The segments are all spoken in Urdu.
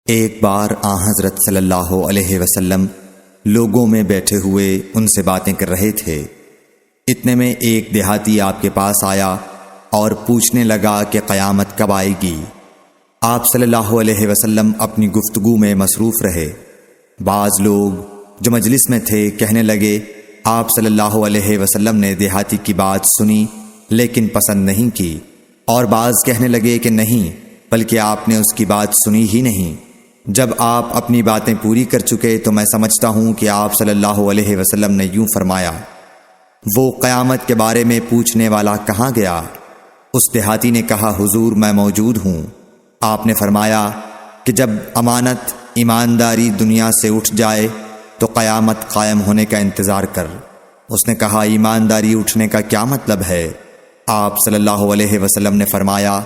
ایک بار حضرت صلی اللہ علیہ وسلم لوگوں میں بیٹھے ہوئے ان سے باتیں کر رہے تھے۔ اتنے میں ایک دیہاتی آپ کے پاس آیا اور پوچھنے لگا کہ قیامت کب آئے گی۔ آپ صلی اللہ علیہ وسلم اپنی گفتگو میں مصروف رہے۔ بعض لوگ جو مجلس میں تھے کہنے لگے، آپ صلی اللہ علیہ وسلم نے دیہاتی کی بات سنی لیکن پسند نہیں کی، اور بعض کہنے لگے کہ نہیں بلکہ آپ نے اس کی بات سنی ہی نہیں۔ جب آپ اپنی باتیں پوری کر چکے تو میں سمجھتا ہوں کہ آپ صلی اللہ علیہ وسلم نے یوں فرمایا، وہ قیامت کے بارے میں پوچھنے والا کہاں گیا؟ اس دیہاتی نے کہا، حضور میں موجود ہوں۔ آپ نے فرمایا کہ جب امانت ایمانداری دنیا سے اٹھ جائے تو قیامت قائم ہونے کا انتظار کر۔ اس نے کہا، ایمانداری اٹھنے کا کیا مطلب ہے؟ آپ صلی اللہ علیہ وسلم نے فرمایا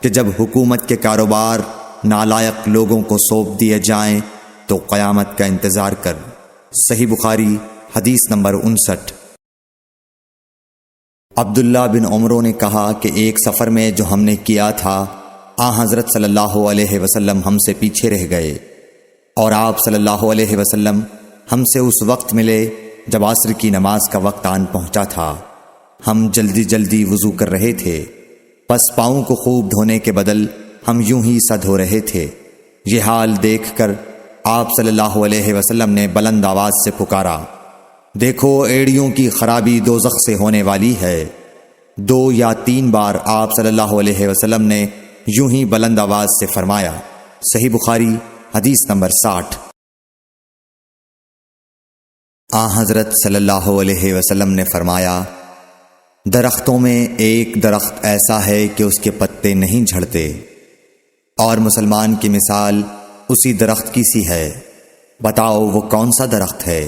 کہ جب حکومت کے کاروبار نالائق لوگوں کو سونپ دیے جائیں تو قیامت کا انتظار کر۔ صحیح بخاری حدیث نمبر 59۔ عبداللہ بن عمرو نے کہا کہ ایک سفر میں جو ہم نے کیا تھا، حضرت صلی اللہ علیہ وسلم ہم سے پیچھے رہ گئے، اور آپ صلی اللہ علیہ وسلم ہم سے اس وقت ملے جب عصر کی نماز کا وقت آن پہنچا تھا۔ ہم جلدی جلدی وضو کر رہے تھے، پس پاؤں کو خوب دھونے کے بدل ہم یوں ہی سا دھو رہے تھے۔ یہ حال دیکھ کر آپ صلی اللہ علیہ وسلم نے بلند آواز سے پکارا، دیکھو ایڑیوں کی خرابی دوزخ سے ہونے والی ہے۔ 2 یا 3 بار آپ صلی اللہ علیہ وسلم نے یوں ہی بلند آواز سے فرمایا۔ صحیح بخاری حدیث نمبر 60۔ حضرت صلی اللہ علیہ وسلم نے فرمایا، درختوں میں ایک درخت ایسا ہے کہ اس کے پتے نہیں جھڑتے، اور مسلمان کی مثال اسی درخت کی سی ہے، بتاؤ وہ کون سا درخت ہے؟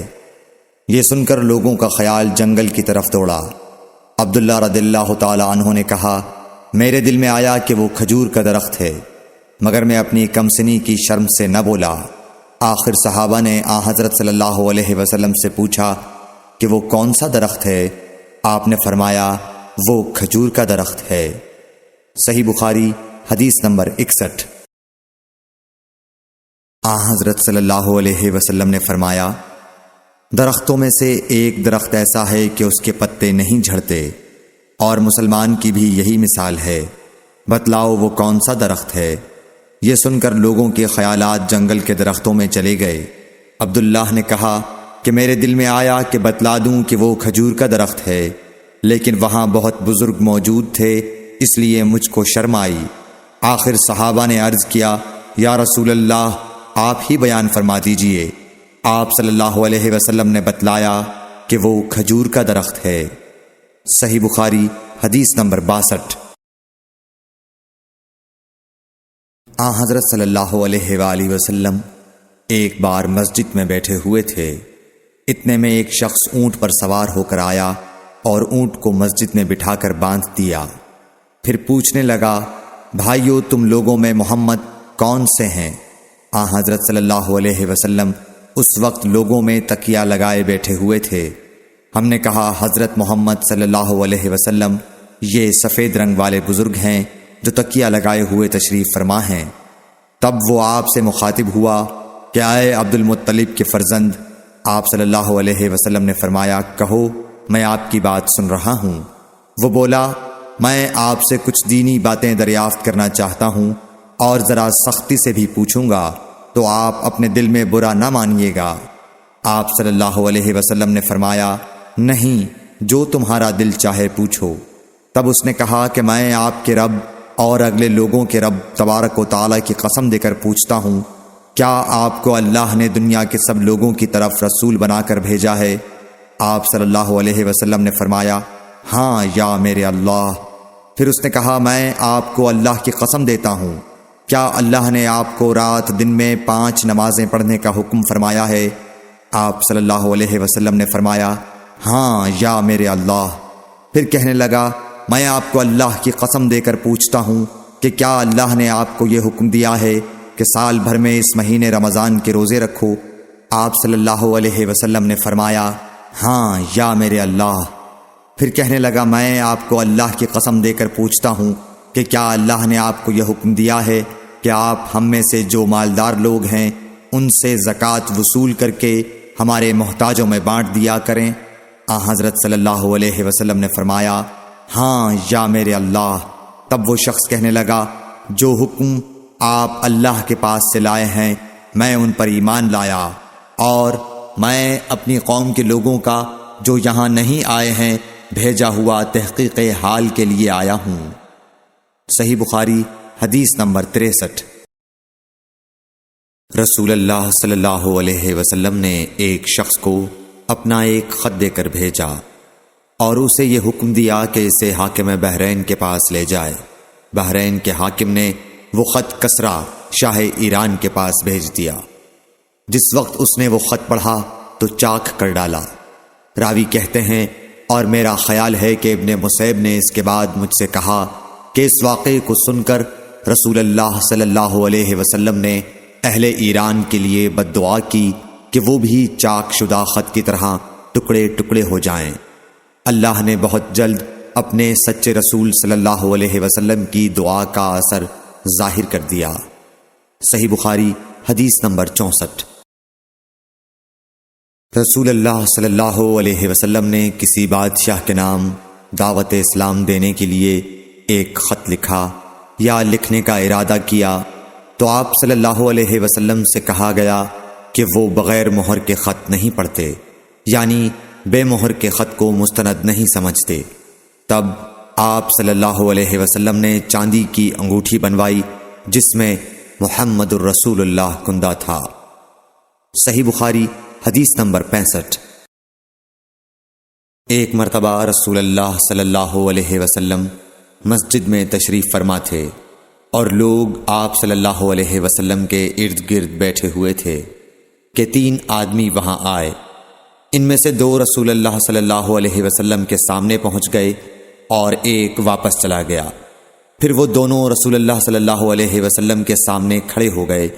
یہ سن کر لوگوں کا خیال جنگل کی طرف دوڑا۔ عبداللہ رضی اللہ تعالی عنہ نے کہا، میرے دل میں آیا کہ وہ کھجور کا درخت ہے، مگر میں اپنی کمسنی کی شرم سے نہ بولا۔ آخر صحابہ نے حضرت صلی اللہ علیہ وسلم سے پوچھا کہ وہ کون سا درخت ہے؟ آپ نے فرمایا، وہ کھجور کا درخت ہے۔ صحیح بخاری حدیث نمبر 61۔ حضرت صلی اللہ علیہ وسلم نے فرمایا، درختوں میں سے ایک درخت ایسا ہے کہ اس کے پتے نہیں جھڑتے، اور مسلمان کی بھی یہی مثال ہے، بتلاؤ وہ کون سا درخت ہے؟ یہ سن کر لوگوں کے خیالات جنگل کے درختوں میں چلے گئے۔ عبداللہ نے کہا کہ میرے دل میں آیا کہ بتلا دوں کہ وہ کھجور کا درخت ہے، لیکن وہاں بہت بزرگ موجود تھے، اس لیے مجھ کو شرم آئی۔ آخر صحابہ نے عرض کیا، یا رسول اللہ آپ ہی بیان فرما دیجئے۔ آپ صلی اللہ علیہ وسلم نے بتلایا کہ وہ کھجور کا درخت ہے۔ صحیح بخاری حدیث نمبر 62۔ حضرت صلی اللہ علیہ وآلہ وسلم ایک بار مسجد میں بیٹھے ہوئے تھے۔ اتنے میں ایک شخص اونٹ پر سوار ہو کر آیا اور اونٹ کو مسجد میں بٹھا کر باندھ دیا۔ پھر پوچھنے لگا، بھائیو تم لوگوں میں محمد کون سے ہیں؟ حضرت صلی اللہ علیہ وسلم اس وقت لوگوں میں تکیہ لگائے بیٹھے ہوئے تھے۔ ہم نے کہا، حضرت محمد صلی اللہ علیہ وسلم یہ سفید رنگ والے بزرگ ہیں جو تکیہ لگائے ہوئے تشریف فرما ہیں۔ تب وہ آپ سے مخاطب ہوا کہ اے عبد المطلب کے فرزند۔ آپ صلی اللہ علیہ وسلم نے فرمایا، کہو میں آپ کی بات سن رہا ہوں۔ وہ بولا، میں آپ سے کچھ دینی باتیں دریافت کرنا چاہتا ہوں، اور ذرا سختی سے بھی پوچھوں گا تو آپ اپنے دل میں برا نہ مانیے گا۔ آپ صلی اللہ علیہ وسلم نے فرمایا، نہیں، جو تمہارا دل چاہے پوچھو۔ تب اس نے کہا کہ میں آپ کے رب اور اگلے لوگوں کے رب تبارک و تعالیٰ کی قسم دے کر پوچھتا ہوں، کیا آپ کو اللہ نے دنیا کے سب لوگوں کی طرف رسول بنا کر بھیجا ہے؟ آپ صلی اللہ علیہ وسلم نے فرمایا، ہاں یا میرے اللہ۔ پھر اس نے کہا، میں آپ کو اللہ کی قسم دیتا ہوں، کیا اللہ نے آپ کو رات دن میں 5 نمازیں پڑھنے کا حکم فرمایا ہے؟ آپ صلی اللہ علیہ وسلم نے فرمایا، ہاں یا میرے اللہ۔ پھر کہنے لگا، میں آپ کو اللہ کی قسم دے کر پوچھتا ہوں کہ کیا اللہ نے آپ کو یہ حکم دیا ہے کہ سال بھر میں اس مہینے رمضان کے روزے رکھو؟ آپ صلی اللہ علیہ وسلم نے فرمایا، ہاں یا میرے اللہ۔ پھر کہنے لگا، میں آپ کو اللہ کی قسم دے کر پوچھتا ہوں کہ کیا اللہ نے آپ کو یہ حکم دیا ہے کہ آپ ہم میں سے جو مالدار لوگ ہیں ان سے زکوٰۃ وصول کر کے ہمارے محتاجوں میں بانٹ دیا کریں۔ حضرت صلی اللہ علیہ وسلم نے فرمایا، ہاں یا میرے اللہ۔ تب وہ شخص کہنے لگا، جو حکم آپ اللہ کے پاس سے لائے ہیں میں ان پر ایمان لایا، اور میں اپنی قوم کے لوگوں کا جو یہاں نہیں آئے ہیں بھیجا ہوا تحقیق حال کے لیے آیا ہوں۔ صحیح بخاری حدیث نمبر 63۔ رسول اللہ صلی اللہ علیہ وسلم نے ایک شخص کو اپنا ایک خط دے کر بھیجا اور اسے یہ حکم دیا کہ اسے حاکم بحرین کے پاس لے جائے۔ بحرین کے حاکم نے وہ خط کسریٰ شاہ ایران کے پاس بھیج دیا۔ جس وقت اس نے وہ خط پڑھا تو چاک کر ڈالا۔ راوی کہتے ہیں، اور میرا خیال ہے کہ ابن مسیب نے اس کے بعد مجھ سے کہا کہ اس واقعے کو سن کر رسول اللہ صلی اللہ علیہ وسلم نے اہل ایران کے لیے بد دعا کی کہ وہ بھی چاک شدہ خط کی طرح ٹکڑے ٹکڑے ہو جائیں۔ اللہ نے بہت جلد اپنے سچے رسول صلی اللہ علیہ وسلم کی دعا کا اثر ظاہر کر دیا۔ صحیح بخاری حدیث نمبر 64۔ رسول اللہ صلی اللہ علیہ وسلم نے کسی بادشاہ کے نام دعوت اسلام دینے کے لیے ایک خط لکھا یا لکھنے کا ارادہ کیا تو آپ صلی اللہ علیہ وسلم سے کہا گیا کہ وہ بغیر مہر کے خط نہیں پڑھتے، یعنی بے مہر کے خط کو مستند نہیں سمجھتے۔ تب آپ صلی اللہ علیہ وسلم نے چاندی کی انگوٹھی بنوائی جس میں محمد الرسول اللہ کندہ تھا۔ صحیح بخاری حدیث نمبر 65۔ ایک مرتبہ رسول اللہ صلی اللہ علیہ وسلم مسجد میں تشریف فرما تھے اور لوگ آپ صلی اللہ علیہ وسلم کے ارد گرد بیٹھے ہوئے تھے کہ 3 آدمی وہاں آئے۔ ان میں سے 2 رسول اللہ صلی اللہ علیہ وسلم کے سامنے پہنچ گئے اور ایک واپس چلا گیا۔ پھر وہ دونوں رسول اللہ صلی اللہ علیہ وسلم کے سامنے کھڑے ہو گئے۔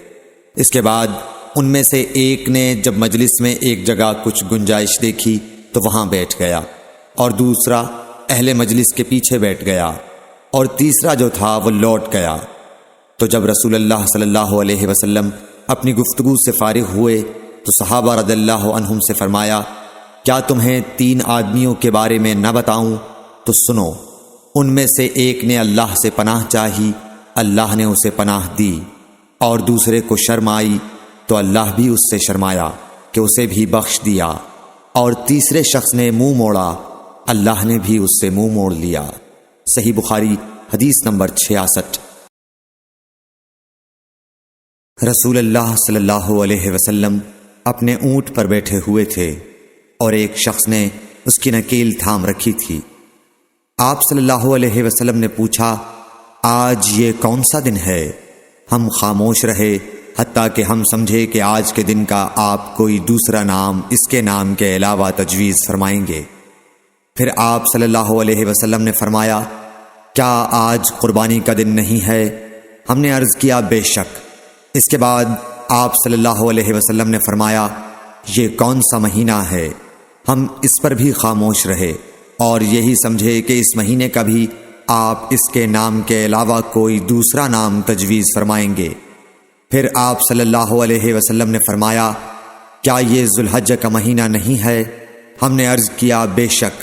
اس کے بعد ان میں سے ایک نے جب مجلس میں ایک جگہ کچھ گنجائش دیکھی تو وہاں بیٹھ گیا، اور دوسرا اہل مجلس کے پیچھے بیٹھ گیا، اور تیسرا جو تھا وہ لوٹ گیا۔ تو جب رسول اللہ صلی اللہ علیہ وسلم اپنی گفتگو سے فارغ ہوئے تو صحابہ رضی اللہ عنہم سے فرمایا، کیا تمہیں 3 آدمیوں کے بارے میں نہ بتاؤں؟ تو سنو۔ ان میں سے ایک نے اللہ سے پناہ چاہی، اللہ نے اسے پناہ دی، اور دوسرے کو شرم آئی تو اللہ بھی اس سے شرمایا کہ اسے بھی بخش دیا، اور تیسرے شخص نے منہ موڑا، اللہ نے بھی اس سے منہ موڑ لیا۔ صحیح بخاری حدیث نمبر 66۔ رسول اللہ صلی اللہ علیہ وسلم اپنے اونٹ پر بیٹھے ہوئے تھے اور ایک شخص نے اس کی نکیل تھام رکھی تھی۔ آپ صلی اللہ علیہ وسلم نے پوچھا، آج یہ کون سا دن ہے؟ ہم خاموش رہے حتیٰ کہ ہم سمجھے کہ آج کے دن کا آپ کوئی دوسرا نام اس کے نام کے علاوہ تجویز فرمائیں گے۔ پھر آپ صلی اللہ علیہ وسلم نے فرمایا، کیا آج قربانی کا دن نہیں ہے؟ ہم نے عرض کیا، بے شک۔ اس کے بعد آپ صلی اللہ علیہ وسلم نے فرمایا، یہ کون سا مہینہ ہے؟ ہم اس پر بھی خاموش رہے اور یہی سمجھے کہ اس مہینے کا بھی آپ اس کے نام کے علاوہ کوئی دوسرا نام تجویز فرمائیں گے۔ پھر آپ صلی اللہ علیہ وسلم نے فرمایا، کیا یہ ذوالحجہ کا مہینہ نہیں ہے؟ ہم نے عرض کیا، بے شک۔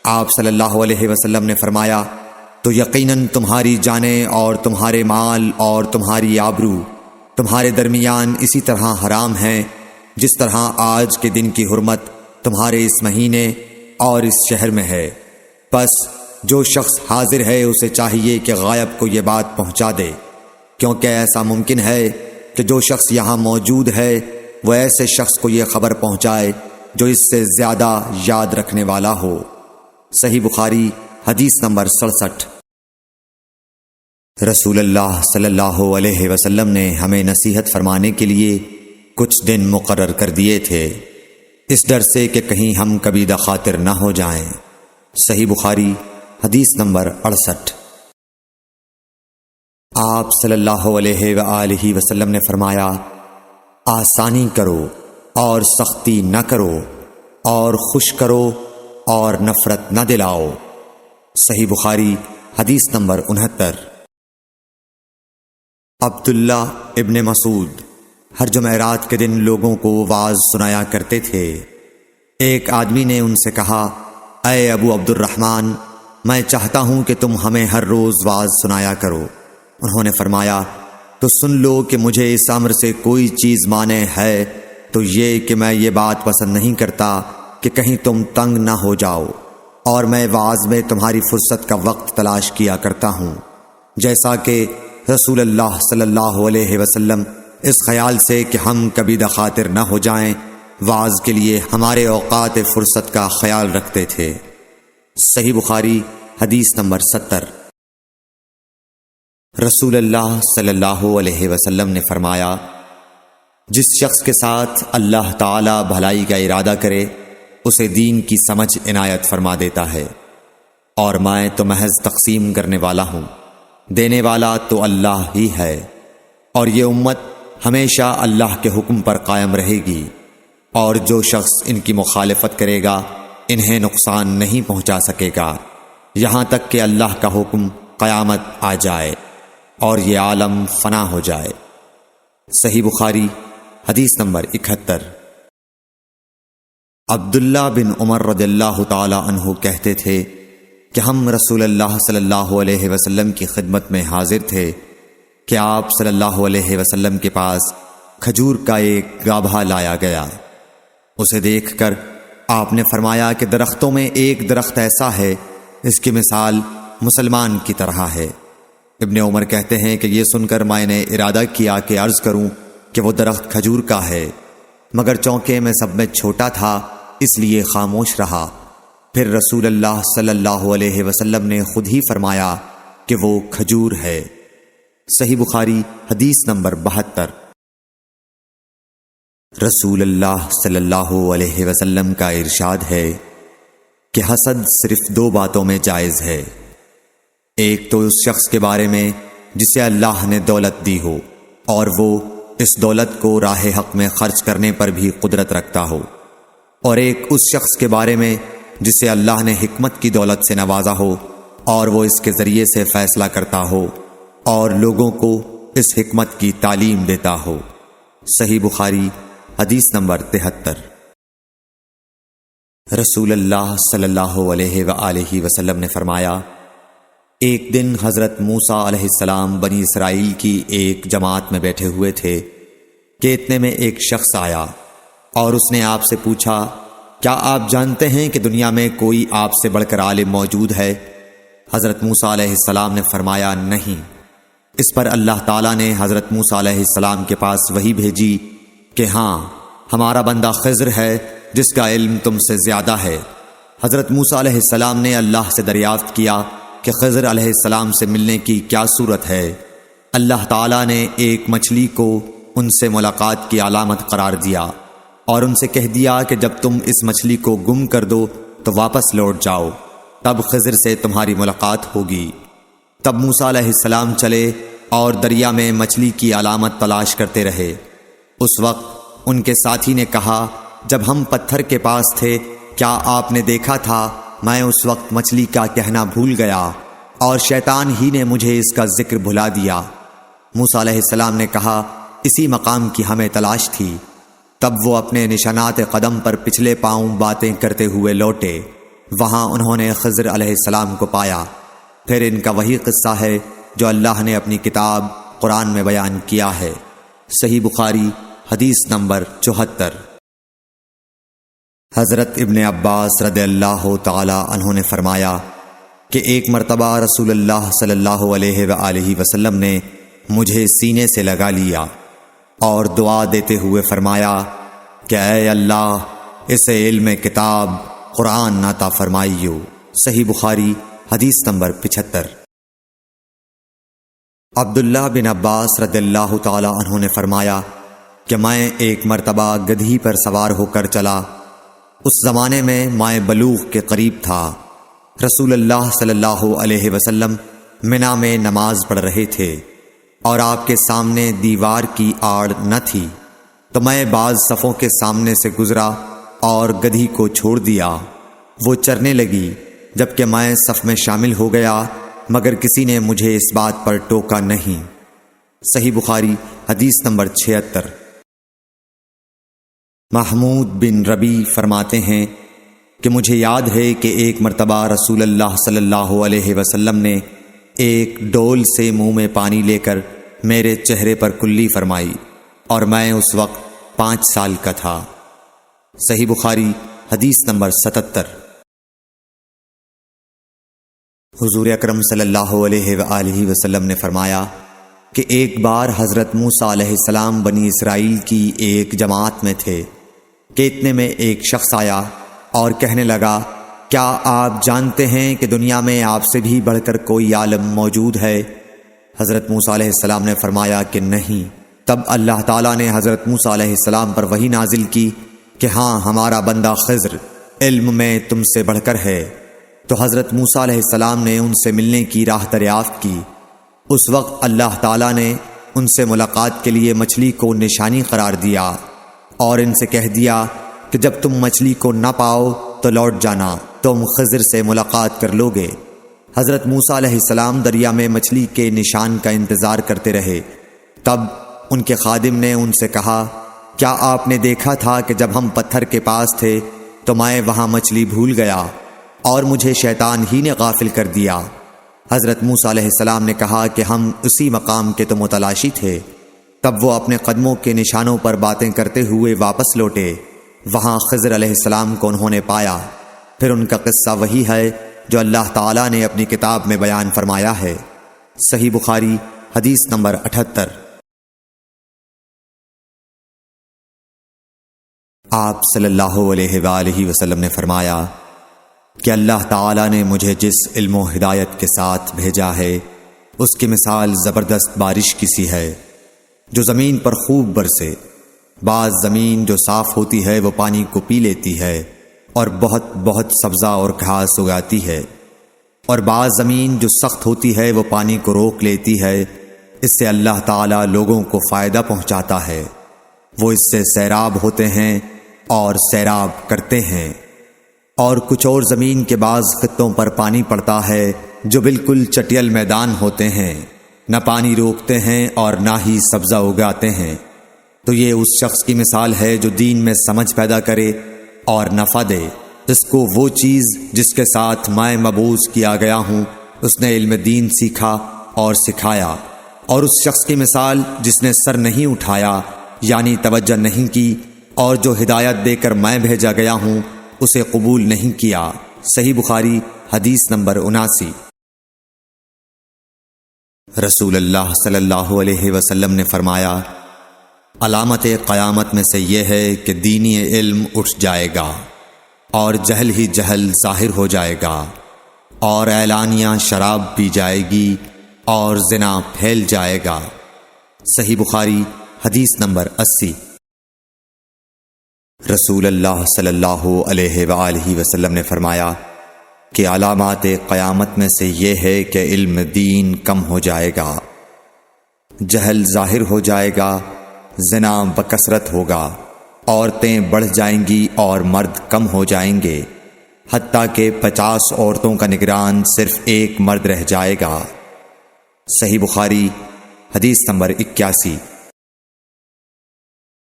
آپ صلی اللہ علیہ وسلم نے فرمایا، تو یقیناً تمہاری جانیں اور تمہارے مال اور تمہاری آبرو تمہارے درمیان اسی طرح حرام ہیں جس طرح آج کے دن کی حرمت تمہارے اس مہینے اور اس شہر میں ہے۔ پس جو شخص حاضر ہے اسے چاہیے کہ غائب کو یہ بات پہنچا دے، کیونکہ ایسا ممکن ہے کہ جو شخص یہاں موجود ہے وہ ایسے شخص کو یہ خبر پہنچائے جو اس سے زیادہ یاد رکھنے والا ہو۔ صحیح بخاری حدیث نمبر 67۔ رسول اللہ صلی اللہ علیہ وسلم نے ہمیں نصیحت فرمانے کے لیے کچھ دن مقرر کر دیے تھے، اس ڈر سے کہ کہیں ہم کبھی دخاطر نہ ہو جائیں۔ صحیح بخاری حدیث نمبر 68۔ آپ صلی اللہ علیہ وآلہ وسلم نے فرمایا، آسانی کرو اور سختی نہ کرو، اور خوش کرو اور نفرت نہ دلاؤ۔ صحیح بخاری حدیث نمبر 69۔ عبداللہ ابن مسعود ہر جمعرات کے دن لوگوں کو واعظ سنایا کرتے تھے۔ ایک آدمی نے ان سے کہا، اے ابو عبد الرحمن، میں چاہتا ہوں کہ تم ہمیں ہر روز واعظ سنایا کرو۔ انہوں نے فرمایا، تو سن لو کہ مجھے اس امر سے کوئی چیز مانع ہے تو یہ کہ میں یہ بات پسند نہیں کرتا کہ کہیں تم تنگ نہ ہو جاؤ، اور میں واعظ میں تمہاری فرصت کا وقت تلاش کیا کرتا ہوں، جیسا کہ رسول اللہ صلی اللہ علیہ وسلم اس خیال سے کہ ہم کبھی دخاطر نہ ہو جائیں واعظ کے لیے ہمارے اوقات فرصت کا خیال رکھتے تھے۔ صحیح بخاری حدیث نمبر 70۔ رسول اللہ صلی اللہ علیہ وسلم نے فرمایا، جس شخص کے ساتھ اللہ تعالی بھلائی کا ارادہ کرے اسے دین کی سمجھ عنایت فرما دیتا ہے، اور میں تو محض تقسیم کرنے والا ہوں، دینے والا تو اللہ ہی ہے، اور یہ امت ہمیشہ اللہ کے حکم پر قائم رہے گی، اور جو شخص ان کی مخالفت کرے گا انہیں نقصان نہیں پہنچا سکے گا یہاں تک کہ اللہ کا حکم قیامت آ جائے اور یہ عالم فنا ہو جائے۔ صحیح بخاری حدیث نمبر 71۔ عبداللہ بن عمر رضی اللہ تعالی عنہ کہتے تھے کہ ہم رسول اللہ صلی اللہ علیہ وسلم کی خدمت میں حاضر تھے کہ آپ صلی اللہ علیہ وسلم کے پاس کھجور کا ایک گابھا لایا گیا۔ اسے دیکھ کر آپ نے فرمایا کہ درختوں میں ایک درخت ایسا ہے اس کی مثال مسلمان کی طرح ہے۔ ابن عمر کہتے ہیں کہ یہ سن کر میں نے ارادہ کیا کہ عرض کروں کہ وہ درخت کھجور کا ہے، مگر چونکہ میں سب میں چھوٹا تھا اس لیے خاموش رہا۔ پھر رسول اللہ صلی اللہ علیہ وسلم نے خود ہی فرمایا کہ وہ کھجور ہے۔ صحیح بخاری حدیث نمبر 72۔ رسول اللہ صلی اللہ علیہ وسلم کا ارشاد ہے کہ حسد صرف دو باتوں میں جائز ہے، ایک تو اس شخص کے بارے میں جسے اللہ نے دولت دی ہو اور وہ اس دولت کو راہ حق میں خرچ کرنے پر بھی قدرت رکھتا ہو، اور ایک اس شخص کے بارے میں جسے اللہ نے حکمت کی دولت سے نوازا ہو اور وہ اس کے ذریعے سے فیصلہ کرتا ہو اور لوگوں کو اس حکمت کی تعلیم دیتا ہو۔ صحیح بخاری حدیث نمبر 73۔ رسول اللہ صلی اللہ علیہ وآلہ وسلم نے فرمایا، ایک دن حضرت موسیٰ علیہ السلام بنی اسرائیل کی ایک جماعت میں بیٹھے ہوئے تھے کہ اتنے میں ایک شخص آیا اور اس نے آپ سے پوچھا، کیا آپ جانتے ہیں کہ دنیا میں کوئی آپ سے بڑھ کر عالم موجود ہے؟ حضرت موسیٰ علیہ السلام نے فرمایا، نہیں۔ اس پر اللہ تعالیٰ نے حضرت موسیٰ علیہ السلام کے پاس وحی بھیجی کہ ہاں، ہمارا بندہ خضر ہے جس کا علم تم سے زیادہ ہے۔ حضرت موسیٰ علیہ السلام نے اللہ سے دریافت کیا کہ خضر علیہ السلام سے ملنے کی کیا صورت ہے؟ اللہ تعالیٰ نے ایک مچھلی کو ان سے ملاقات کی علامت قرار دیا اور ان سے کہہ دیا کہ جب تم اس مچھلی کو گم کر دو تو واپس لوٹ جاؤ، تب خضر سے تمہاری ملاقات ہوگی۔ تب موسیٰ علیہ السلام چلے اور دریا میں مچھلی کی علامت تلاش کرتے رہے۔ اس وقت ان کے ساتھی نے کہا، جب ہم پتھر کے پاس تھے کیا آپ نے دیکھا تھا؟ میں اس وقت مچھلی کا کہنا بھول گیا اور شیطان ہی نے مجھے اس کا ذکر بھلا دیا۔ موسیٰ علیہ السلام نے کہا، اسی مقام کی ہمیں تلاش تھی۔ تب وہ اپنے نشانات قدم پر پچھلے پاؤں باتیں کرتے ہوئے لوٹے۔ وہاں انہوں نے خضر علیہ السلام کو پایا۔ پھر ان کا وہی قصہ ہے جو اللہ نے اپنی کتاب قرآن میں بیان کیا ہے۔ صحیح بخاری حدیث نمبر 74۔ حضرت ابن عباس رضی اللہ تعالی عنہ نے فرمایا کہ ایک مرتبہ رسول اللہ صلی اللہ علیہ وآلہ وسلم نے مجھے سینے سے لگا لیا اور دعا دیتے ہوئے فرمایا کہ اے اللہ اسے علم کتاب قرآن عطا فرمائیو۔ صحیح بخاری حدیث نمبر 75۔ عبداللہ بن عباس رضی اللہ تعالی عنہ نے فرمایا کہ میں ایک مرتبہ گدھی پر سوار ہو کر چلا۔ اس زمانے میں میں بلوغ کے قریب تھا۔ رسول اللہ صلی اللہ علیہ وسلم منا میں نماز پڑھ رہے تھے اور آپ کے سامنے دیوار کی آڑ نہ تھی، تو میں بعض صفوں کے سامنے سے گزرا اور گدھی کو چھوڑ دیا۔ وہ چرنے لگی، جبکہ میں صف میں شامل ہو گیا، مگر کسی نے مجھے اس بات پر ٹوکا نہیں۔ صحیح بخاری حدیث نمبر 76۔ محمود بن ربی فرماتے ہیں کہ مجھے یاد ہے کہ ایک مرتبہ رسول اللہ صلی اللہ علیہ وسلم نے ایک ڈول سے منہ میں پانی لے کر میرے چہرے پر کلی فرمائی، اور میں اس وقت 5 سال کا تھا۔ صحیح بخاری حدیث نمبر 77۔ حضور اکرم صلی اللہ علیہ وآلہ وسلم نے فرمایا کہ ایک بار حضرت موسیٰ علیہ السلام بنی اسرائیل کی ایک جماعت میں تھے کہ اتنے میں ایک شخص آیا اور کہنے لگا، کیا آپ جانتے ہیں کہ دنیا میں آپ سے بھی بڑھ کر کوئی عالم موجود ہے؟ حضرت موسیٰ علیہ السلام نے فرمایا کہ نہیں۔ تب اللہ تعالیٰ نے حضرت موسیٰ علیہ السلام پر وحی نازل کی کہ ہاں، ہمارا بندہ خضر علم میں تم سے بڑھ کر ہے۔ تو حضرت موسیٰ علیہ السلام نے ان سے ملنے کی راہ دریافت کی۔ اس وقت اللہ تعالیٰ نے ان سے ملاقات کے لیے مچھلی کو نشانی قرار دیا اور ان سے کہہ دیا کہ جب تم مچھلی کو نہ پاؤ تو لوٹ جانا، تم خضر سے ملاقات کر لوگے۔ حضرت موسیٰ علیہ السلام دریا میں مچھلی کے نشان کا انتظار کرتے رہے۔ تب ان کے خادم نے ان سے کہا، کیا آپ نے دیکھا تھا کہ جب ہم پتھر کے پاس تھے تو میں وہاں مچھلی بھول گیا اور مجھے شیطان ہی نے غافل کر دیا؟ حضرت موسیٰ علیہ السلام نے کہا کہ ہم اسی مقام کے تو متلاشی تھے۔ تب وہ اپنے قدموں کے نشانوں پر باتیں کرتے ہوئے واپس لوٹے۔ وہاں خضر علیہ السلام کو انہوں نے پایا۔ پھر ان کا قصہ وہی ہے جو اللہ تعالیٰ نے اپنی کتاب میں بیان فرمایا ہے۔ صحیح بخاری حدیث نمبر 78۔ آپ صلی اللہ علیہ وآلہ وسلم نے فرمایا کہ اللہ تعالیٰ نے مجھے جس علم و ہدایت کے ساتھ بھیجا ہے اس کی مثال زبردست بارش کی سی ہے جو زمین پر خوب برسے۔ بعض زمین جو صاف ہوتی ہے وہ پانی کو پی لیتی ہے اور بہت بہت سبزہ اور گھاس اگاتی ہے، اور بعض زمین جو سخت ہوتی ہے وہ پانی کو روک لیتی ہے۔ اس سے اللہ تعالیٰ لوگوں کو فائدہ پہنچاتا ہے، وہ اس سے سیراب ہوتے ہیں اور سیراب کرتے ہیں۔ اور کچھ اور زمین کے بعض خطوں پر پانی پڑتا ہے جو بالکل چٹیل میدان ہوتے ہیں، نہ پانی روکتے ہیں اور نہ ہی سبزہ اگاتے ہیں۔ تو یہ اس شخص کی مثال ہے جو دین میں سمجھ پیدا کرے اور نفع دے، جس کو وہ چیز جس کے ساتھ میں مبعوث کیا گیا ہوں اس نے علم دین سیکھا اور سکھایا۔ اور اس شخص کی مثال جس نے سر نہیں اٹھایا یعنی توجہ نہیں کی، اور جو ہدایت دے کر میں بھیجا گیا ہوں اسے قبول نہیں کیا۔ صحیح بخاری حدیث نمبر 79۔ رسول اللہ صلی اللہ علیہ وسلم نے فرمایا، علامت قیامت میں سے یہ ہے کہ دینی علم اٹھ جائے گا اور جہل ہی جہل ظاہر ہو جائے گا، اور اعلانیہ شراب پی جائے گی اور زنا پھیل جائے گا۔ صحیح بخاری حدیث نمبر 80۔ رسول اللہ صلی اللہ علیہ وآلہ وسلم نے فرمایا کہ علامات قیامت میں سے یہ ہے کہ علم دین کم ہو جائے گا، جہل ظاہر ہو جائے گا، زنا بکثرت ہوگا، عورتیں بڑھ جائیں گی اور مرد کم ہو جائیں گے، حتیٰ کہ 50 عورتوں کا نگران صرف ایک مرد رہ جائے گا۔ صحیح بخاری حدیث نمبر 81۔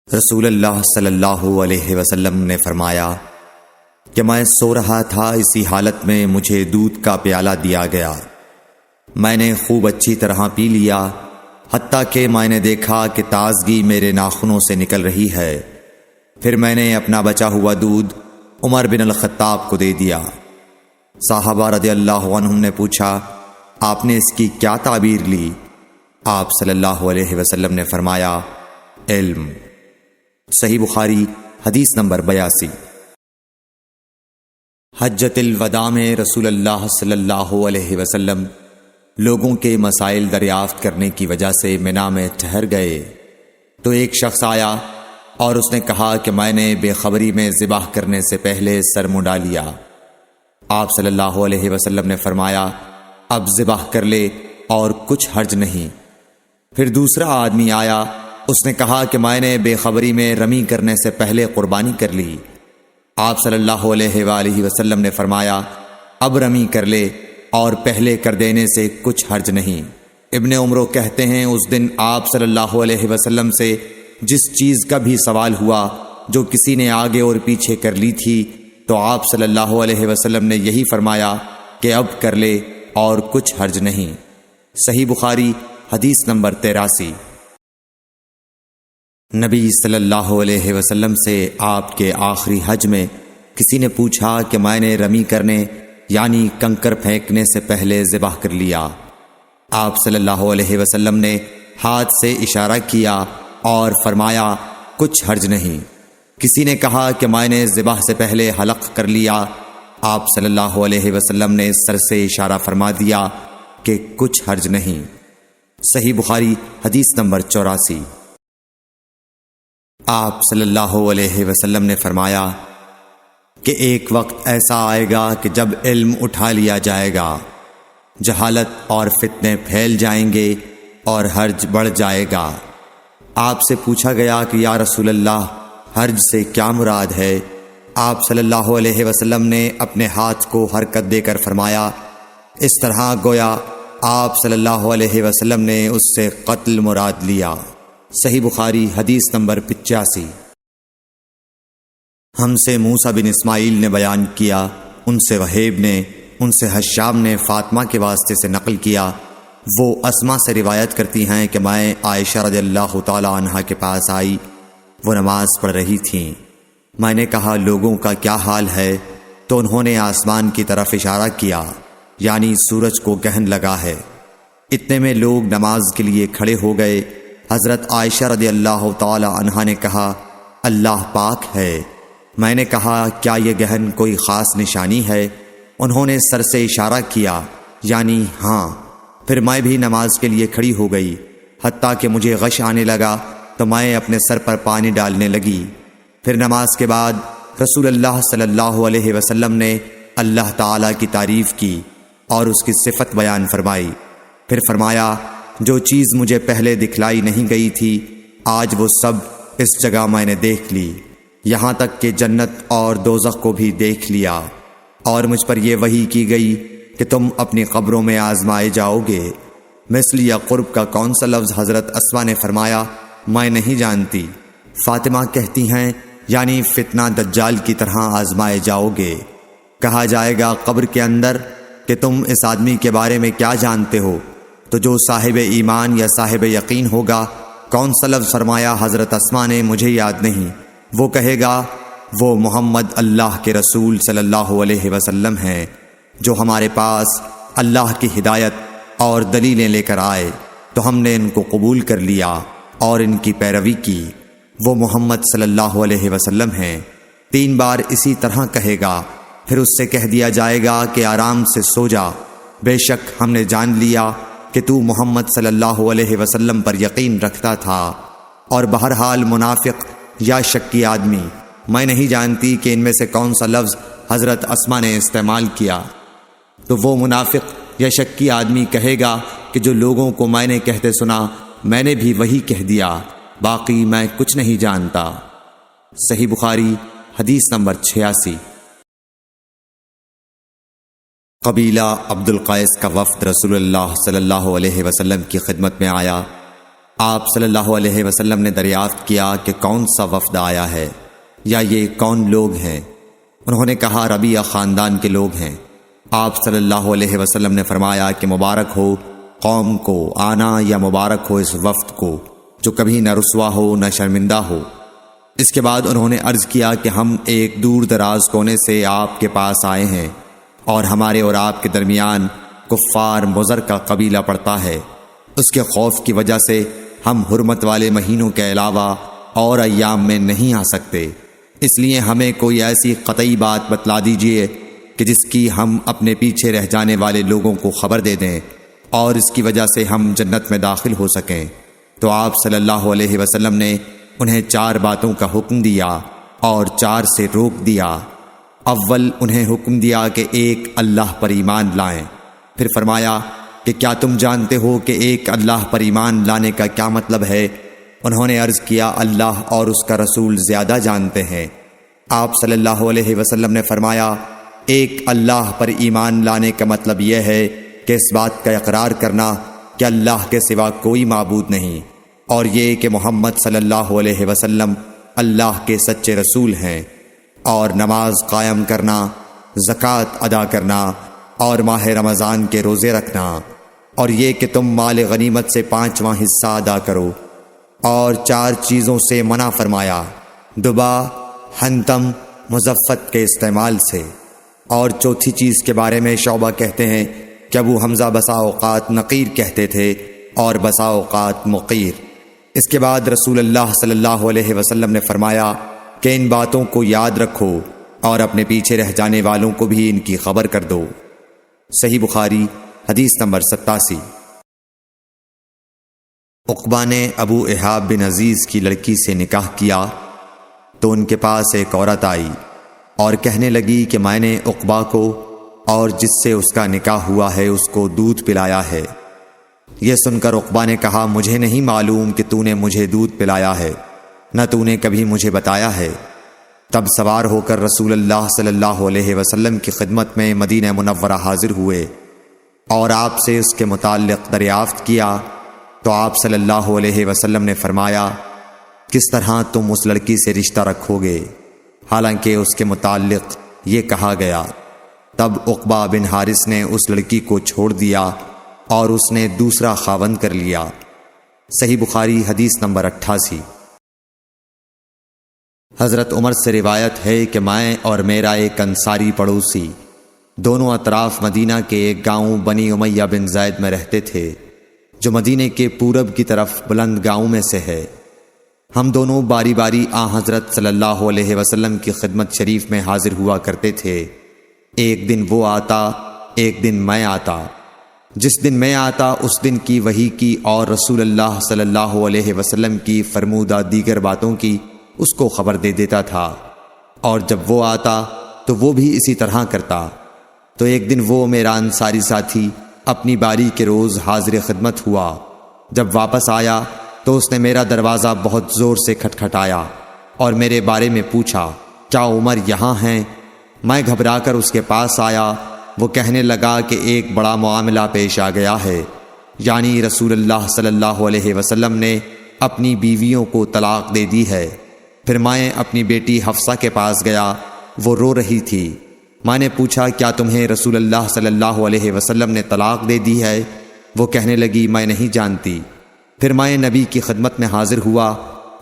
رسول اللہ صلی اللہ علیہ وسلم نے فرمایا کہ میں سو رہا تھا، اسی حالت میں مجھے دودھ کا پیالہ دیا گیا، میں نے خوب اچھی طرح پی لیا، حتیٰ کہ میں نے دیکھا کہ تازگی میرے ناخنوں سے نکل رہی ہے۔ پھر میں نے اپنا بچا ہوا دودھ عمر بن الخطاب کو دے دیا۔ صحابہ رضی اللہ عنہم نے پوچھا، آپ نے اس کی کیا تعبیر لی؟ آپ صلی اللہ علیہ وسلم نے فرمایا، علم۔ صحیح بخاری حدیث نمبر 82۔ حجۃ الوداع میں رسول اللہ صلی اللہ علیہ وسلم لوگوں کے مسائل دریافت کرنے کی وجہ سے منا میں ٹھہر گئے تو ایک شخص آیا اور اس نے کہا کہ میں نے بے خبری میں ذبح کرنے سے پہلے سر منڈا لیا۔ آپ صلی اللہ علیہ وسلم نے فرمایا، اب ذبح کر لے اور کچھ حرج نہیں۔ پھر دوسرا آدمی آیا، اس نے کہا کہ میں نے بے خبری میں رمی کرنے سے پہلے قربانی کر لی۔ آپ صلی اللہ علیہ وآلہ وسلم نے فرمایا، اب رمی کر لے اور پہلے کر دینے سے کچھ حرج نہیں۔ ابن عمرو کہتے ہیں اس دن آپ صلی اللہ علیہ وسلم سے جس چیز کا بھی سوال ہوا جو کسی نے آگے اور پیچھے کر لی تھی تو آپ صلی اللہ علیہ وسلم نے یہی فرمایا کہ اب کر لے اور کچھ حرج نہیں۔ صحیح بخاری حدیث نمبر 83۔ نبی صلی اللہ علیہ وسلم سے آپ کے آخری حج میں کسی نے پوچھا کہ میں نے رمی کرنے یعنی کنکر پھینکنے سے پہلے ذبح کر لیا۔ آپ صلی اللہ علیہ وسلم نے ہاتھ سے اشارہ کیا اور فرمایا کچھ حرج نہیں۔ کسی نے کہا کہ میں نے ذبح سے پہلے حلق کر لیا۔ آپ صلی اللہ علیہ وسلم نے سر سے اشارہ فرما دیا کہ کچھ حرج نہیں۔ صحیح بخاری حدیث نمبر 84۔ آپ صلی اللہ علیہ وسلم نے فرمایا کہ ایک وقت ایسا آئے گا کہ جب علم اٹھا لیا جائے گا، جہالت اور فتنے پھیل جائیں گے اور حرج بڑھ جائے گا۔ آپ سے پوچھا گیا کہ یا رسول اللہ حرج سے کیا مراد ہے؟ آپ صلی اللہ علیہ وسلم نے اپنے ہاتھ کو حرکت دے کر فرمایا، اس طرح گویا آپ صلی اللہ علیہ وسلم نے اس سے قتل مراد لیا۔ صحیح بخاری حدیث نمبر 85۔ ہم سے موسیٰ بن اسماعیل نے بیان کیا، ان سے وہیب نے، ان سے حشام نے فاطمہ کے واسطے سے نقل کیا۔ وہ اسما سے روایت کرتی ہیں کہ میں عائشہ رضی اللہ تعالی عنہا کے پاس آئی، وہ نماز پڑھ رہی تھیں۔ میں نے کہا لوگوں کا کیا حال ہے؟ تو انہوں نے آسمان کی طرف اشارہ کیا، یعنی سورج کو گہن لگا ہے۔ اتنے میں لوگ نماز کے لیے کھڑے ہو گئے۔ حضرت عائشہ رضی اللہ تعالی عنہا نے کہا اللہ پاک ہے۔ میں نے کہا کیا یہ گہن کوئی خاص نشانی ہے؟ انہوں نے سر سے اشارہ کیا، یعنی ہاں۔ پھر میں بھی نماز کے لیے کھڑی ہو گئی، حتیٰ کہ مجھے غش آنے لگا تو میں اپنے سر پر پانی ڈالنے لگی۔ پھر نماز کے بعد رسول اللہ صلی اللہ علیہ وسلم نے اللہ تعالیٰ کی تعریف کی اور اس کی صفت بیان فرمائی۔ پھر فرمایا جو چیز مجھے پہلے دکھلائی نہیں گئی تھی آج وہ سب اس جگہ میں نے دیکھ لی، یہاں تک کہ جنت اور دوزخ کو بھی دیکھ لیا، اور مجھ پر یہ وحی کی گئی کہ تم اپنی قبروں میں آزمائے جاؤ گے۔ مثل یا قرب کا کون سا لفظ؟ حضرت اسما نے فرمایا میں نہیں جانتی۔ فاطمہ کہتی ہیں یعنی فتنہ دجال کی طرح آزمائے جاؤ گے۔ کہا جائے گا قبر کے اندر کہ تم اس آدمی کے بارے میں کیا جانتے ہو؟ تو جو صاحب ایمان یا صاحب یقین ہوگا، کون سا لفظ فرمایا؟ حضرت اسما نے مجھے یاد نہیں۔ وہ کہے گا وہ محمد اللہ کے رسول صلی اللہ علیہ وسلم ہیں جو ہمارے پاس اللہ کی ہدایت اور دلیلیں لے کر آئے تو ہم نے ان کو قبول کر لیا اور ان کی پیروی کی۔ وہ محمد صلی اللہ علیہ وسلم ہیں۔ 3 بار اسی طرح کہے گا، پھر اس سے کہہ دیا جائے گا کہ آرام سے سو جا، بے شک ہم نے جان لیا کہ تو محمد صلی اللہ علیہ وسلم پر یقین رکھتا تھا۔ اور بہرحال منافق یا شکی آدمی، میں نہیں جانتی کہ ان میں سے کون سا لفظ حضرت اسما نے استعمال کیا۔ تو وہ منافق یا شکی آدمی کہے گا کہ جو لوگوں کو میں نے کہتے سنا میں نے بھی وہی کہہ دیا، باقی میں کچھ نہیں جانتا۔ صحیح بخاری حدیث نمبر 86۔ قبیلہ عبد القیس کا وفد رسول اللہ صلی اللہ علیہ وسلم کی خدمت میں آیا۔ آپ صلی اللہ علیہ وسلم نے دریافت کیا کہ کون سا وفد آیا ہے یا یہ کون لوگ ہیں؟ انہوں نے کہا ربیعہ خاندان کے لوگ ہیں۔ آپ صلی اللہ علیہ وسلم نے فرمایا کہ مبارک ہو قوم کو آنا یا مبارک ہو اس وفد کو جو کبھی نہ رسوا ہو نہ شرمندہ ہو۔ اس کے بعد انہوں نے عرض کیا کہ ہم ایک دور دراز کونے سے آپ کے پاس آئے ہیں اور ہمارے اور آپ کے درمیان کفار مضر کا قبیلہ پڑتا ہے۔ اس کے خوف کی وجہ سے ہم حرمت والے مہینوں کے علاوہ اور ایام میں نہیں آ سکتے، اس لیے ہمیں کوئی ایسی قطعی بات بتلا دیجئے کہ جس کی ہم اپنے پیچھے رہ جانے والے لوگوں کو خبر دے دیں اور اس کی وجہ سے ہم جنت میں داخل ہو سکیں۔ تو آپ صلی اللہ علیہ وسلم نے انہیں 4 باتوں کا حکم دیا اور 4 سے روک دیا۔ اول انہیں حکم دیا کہ ایک اللہ پر ایمان لائیں۔ پھر فرمایا کہ کیا تم جانتے ہو کہ ایک اللہ پر ایمان لانے کا کیا مطلب ہے؟ انہوں نے عرض کیا اللہ اور اس کا رسول زیادہ جانتے ہیں۔ آپ صلی اللہ علیہ وسلم نے فرمایا ایک اللہ پر ایمان لانے کا مطلب یہ ہے کہ اس بات کا اقرار کرنا کہ اللہ کے سوا کوئی معبود نہیں، اور یہ کہ محمد صلی اللہ علیہ وسلم اللہ کے سچے رسول ہیں، اور نماز قائم کرنا، زکوٰۃ ادا کرنا، اور ماہ رمضان کے روزے رکھنا، اور یہ کہ تم مال غنیمت سے 5واں حصہ ادا کرو، اور 4 چیزوں سے منع فرمایا: دبا، حنتم، مزفت کے استعمال سے۔ اور چوتھی چیز کے بارے میں شعبہ کہتے ہیں کہ ابو حمزہ بسا اوقات نقیر کہتے تھے اور بسا اوقات مقیر۔ اس کے بعد رسول اللہ صلی اللہ علیہ وسلم نے فرمایا کہ ان باتوں کو یاد رکھو اور اپنے پیچھے رہ جانے والوں کو بھی ان کی خبر کر دو۔ صحیح بخاری حدیث نمبر 87۔ عقبہ نے ابو احاب بن عزیز کی لڑکی سے نکاح کیا تو ان کے پاس ایک عورت آئی اور کہنے لگی کہ میں نے عقبہ کو اور جس سے اس کا نکاح ہوا ہے اس کو دودھ پلایا ہے۔ یہ سن کر عقبہ نے کہا: مجھے نہیں معلوم کہ تو نے مجھے دودھ پلایا ہے، نہ تو نے کبھی مجھے بتایا ہے۔ تب سوار ہو کر رسول اللہ صلی اللہ علیہ وسلم کی خدمت میں مدینہ منورہ حاضر ہوئے اور آپ سے اس کے متعلق دریافت کیا تو آپ صلی اللہ علیہ وسلم نے فرمایا: کس طرح تم اس لڑکی سے رشتہ رکھو گے، حالانکہ اس کے متعلق یہ کہا گیا۔ تب عقبہ بن حارث نے اس لڑکی کو چھوڑ دیا اور اس نے دوسرا خاوند کر لیا۔ صحیح بخاری حدیث نمبر 88۔ حضرت عمر سے روایت ہے کہ میں اور میرا ایک انصاری پڑوسی دونوں اطراف مدینہ کے ایک گاؤں بنی امیہ بن زید میں رہتے تھے، جو مدینے کے پورب کی طرف بلند گاؤں میں سے ہے۔ ہم دونوں باری باری حضرت صلی اللہ علیہ وسلم کی خدمت شریف میں حاضر ہوا کرتے تھے۔ ایک دن وہ آتا، ایک دن میں آتا۔ جس دن میں آتا اس دن کی وحی کی اور رسول اللہ صلی اللہ علیہ وسلم کی فرمودہ دیگر باتوں کی اس کو خبر دے دیتا تھا، اور جب وہ آتا تو وہ بھی اسی طرح کرتا۔ تو ایک دن وہ میرا انصاری ساتھی اپنی باری کے روز حاضر خدمت ہوا۔ جب واپس آیا تو اس نے میرا دروازہ بہت زور سے کھٹکھٹایا اور میرے بارے میں پوچھا: کیا عمر یہاں ہیں؟ میں گھبرا کر اس کے پاس آیا۔ وہ کہنے لگا کہ ایک بڑا معاملہ پیش آ گیا ہے، یعنی رسول اللہ صلی اللہ علیہ وسلم نے اپنی بیویوں کو طلاق دے دی ہے۔ پھر میں اپنی بیٹی حفصہ کے پاس گیا، وہ رو رہی تھی۔ میں نے پوچھا: کیا تمہیں رسول اللہ صلی اللہ علیہ وسلم نے طلاق دے دی ہے؟ وہ کہنے لگی: میں نہیں جانتی۔ پھر میں نبی کی خدمت میں حاضر ہوا۔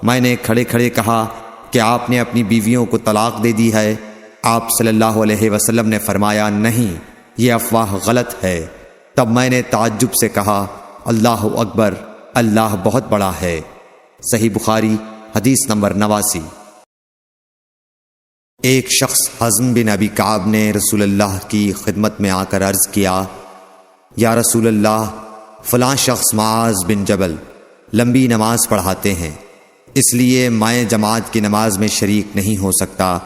میں نے کھڑے کھڑے کہا کہ آپ نے اپنی بیویوں کو طلاق دے دی ہے؟ آپ صلی اللہ علیہ وسلم نے فرمایا: نہیں، یہ افواہ غلط ہے۔ تب میں نے تعجب سے کہا: اللہ اکبر، اللہ بہت بڑا ہے۔ صحیح بخاری حدیث نمبر 89۔ ایک شخص حزم بن ابی کعب نے رسول اللہ کی خدمت میں آ کر عرض کیا: یا رسول اللہ، فلاں شخص معاذ بن جبل لمبی نماز پڑھاتے ہیں، اس لیے میں جماعت کی نماز میں شریک نہیں ہو سکتا،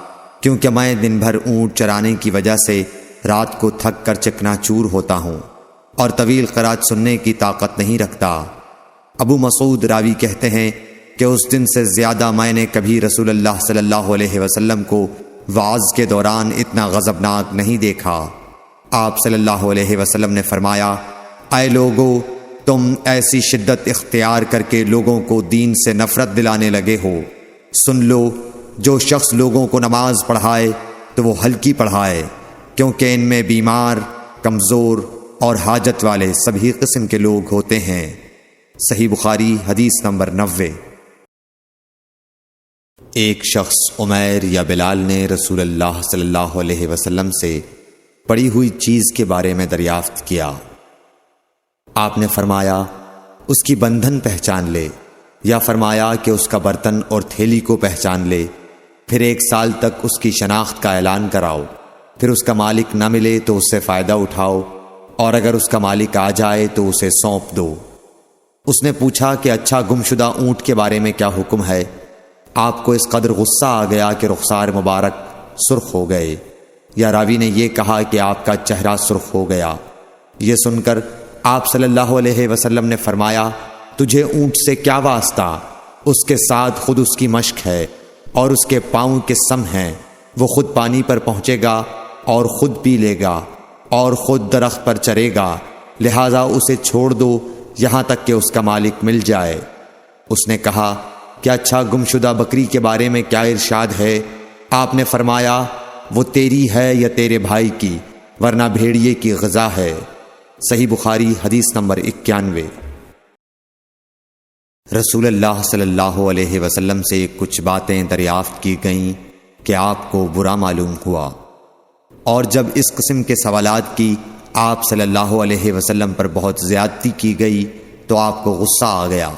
کیونکہ میں دن بھر اونٹ چرانے کی وجہ سے رات کو تھک کر چکنا چور ہوتا ہوں اور طویل قرات سننے کی طاقت نہیں رکھتا۔ ابو مسعود راوی کہتے ہیں کہ اس دن سے زیادہ میں نے کبھی رسول اللہ صلی اللہ علیہ وسلم کو وعظ کے دوران اتنا غضبناک نہیں دیکھا۔ آپ صلی اللہ علیہ وسلم نے فرمایا: اے لوگو، تم ایسی شدت اختیار کر کے لوگوں کو دین سے نفرت دلانے لگے ہو۔ سن لو، جو شخص لوگوں کو نماز پڑھائے تو وہ ہلکی پڑھائے، کیونکہ ان میں بیمار، کمزور اور حاجت والے سبھی قسم کے لوگ ہوتے ہیں۔ صحیح بخاری حدیث نمبر 90۔ ایک شخص عمیر یا بلال نے رسول اللہ صلی اللہ علیہ وسلم سے پڑی ہوئی چیز کے بارے میں دریافت کیا۔ آپ نے فرمایا: اس کی بندھن پہچان لے، یا فرمایا کہ اس کا برتن اور تھیلی کو پہچان لے، پھر 1 سال تک اس کی شناخت کا اعلان کراؤ، پھر اس کا مالک نہ ملے تو اس سے فائدہ اٹھاؤ، اور اگر اس کا مالک آ جائے تو اسے سونپ دو۔ اس نے پوچھا کہ اچھا، گمشدہ اونٹ کے بارے میں کیا حکم ہے؟ آپ کو اس قدر غصہ آ گیا کہ رخسار مبارک سرخ ہو گئے، یا راوی نے یہ کہا کہ آپ کا چہرہ سرخ ہو گیا۔ یہ سن کر آپ صلی اللہ علیہ وسلم نے فرمایا: تجھے اونٹ سے کیا واسطہ؟ اس کے ساتھ خود اس کی مشق ہے اور اس کے پاؤں کے سم ہیں، وہ خود پانی پر پہنچے گا اور خود پی لے گا اور خود درخت پر چرے گا، لہذا اسے چھوڑ دو یہاں تک کہ اس کا مالک مل جائے۔ اس نے کہا کہ اچھا گمشدہ بکری کے بارے میں کیا ارشاد ہے؟ آپ نے فرمایا وہ تیری ہے یا تیرے بھائی کی، ورنہ بھیڑیے کی غذا ہے۔ صحیح بخاری حدیث نمبر 91۔ رسول اللہ صلی اللہ علیہ وسلم سے کچھ باتیں دریافت کی گئیں کہ آپ کو برا معلوم ہوا، اور جب اس قسم کے سوالات کی آپ صلی اللہ علیہ وسلم پر بہت زیادتی کی گئی تو آپ کو غصہ آ گیا۔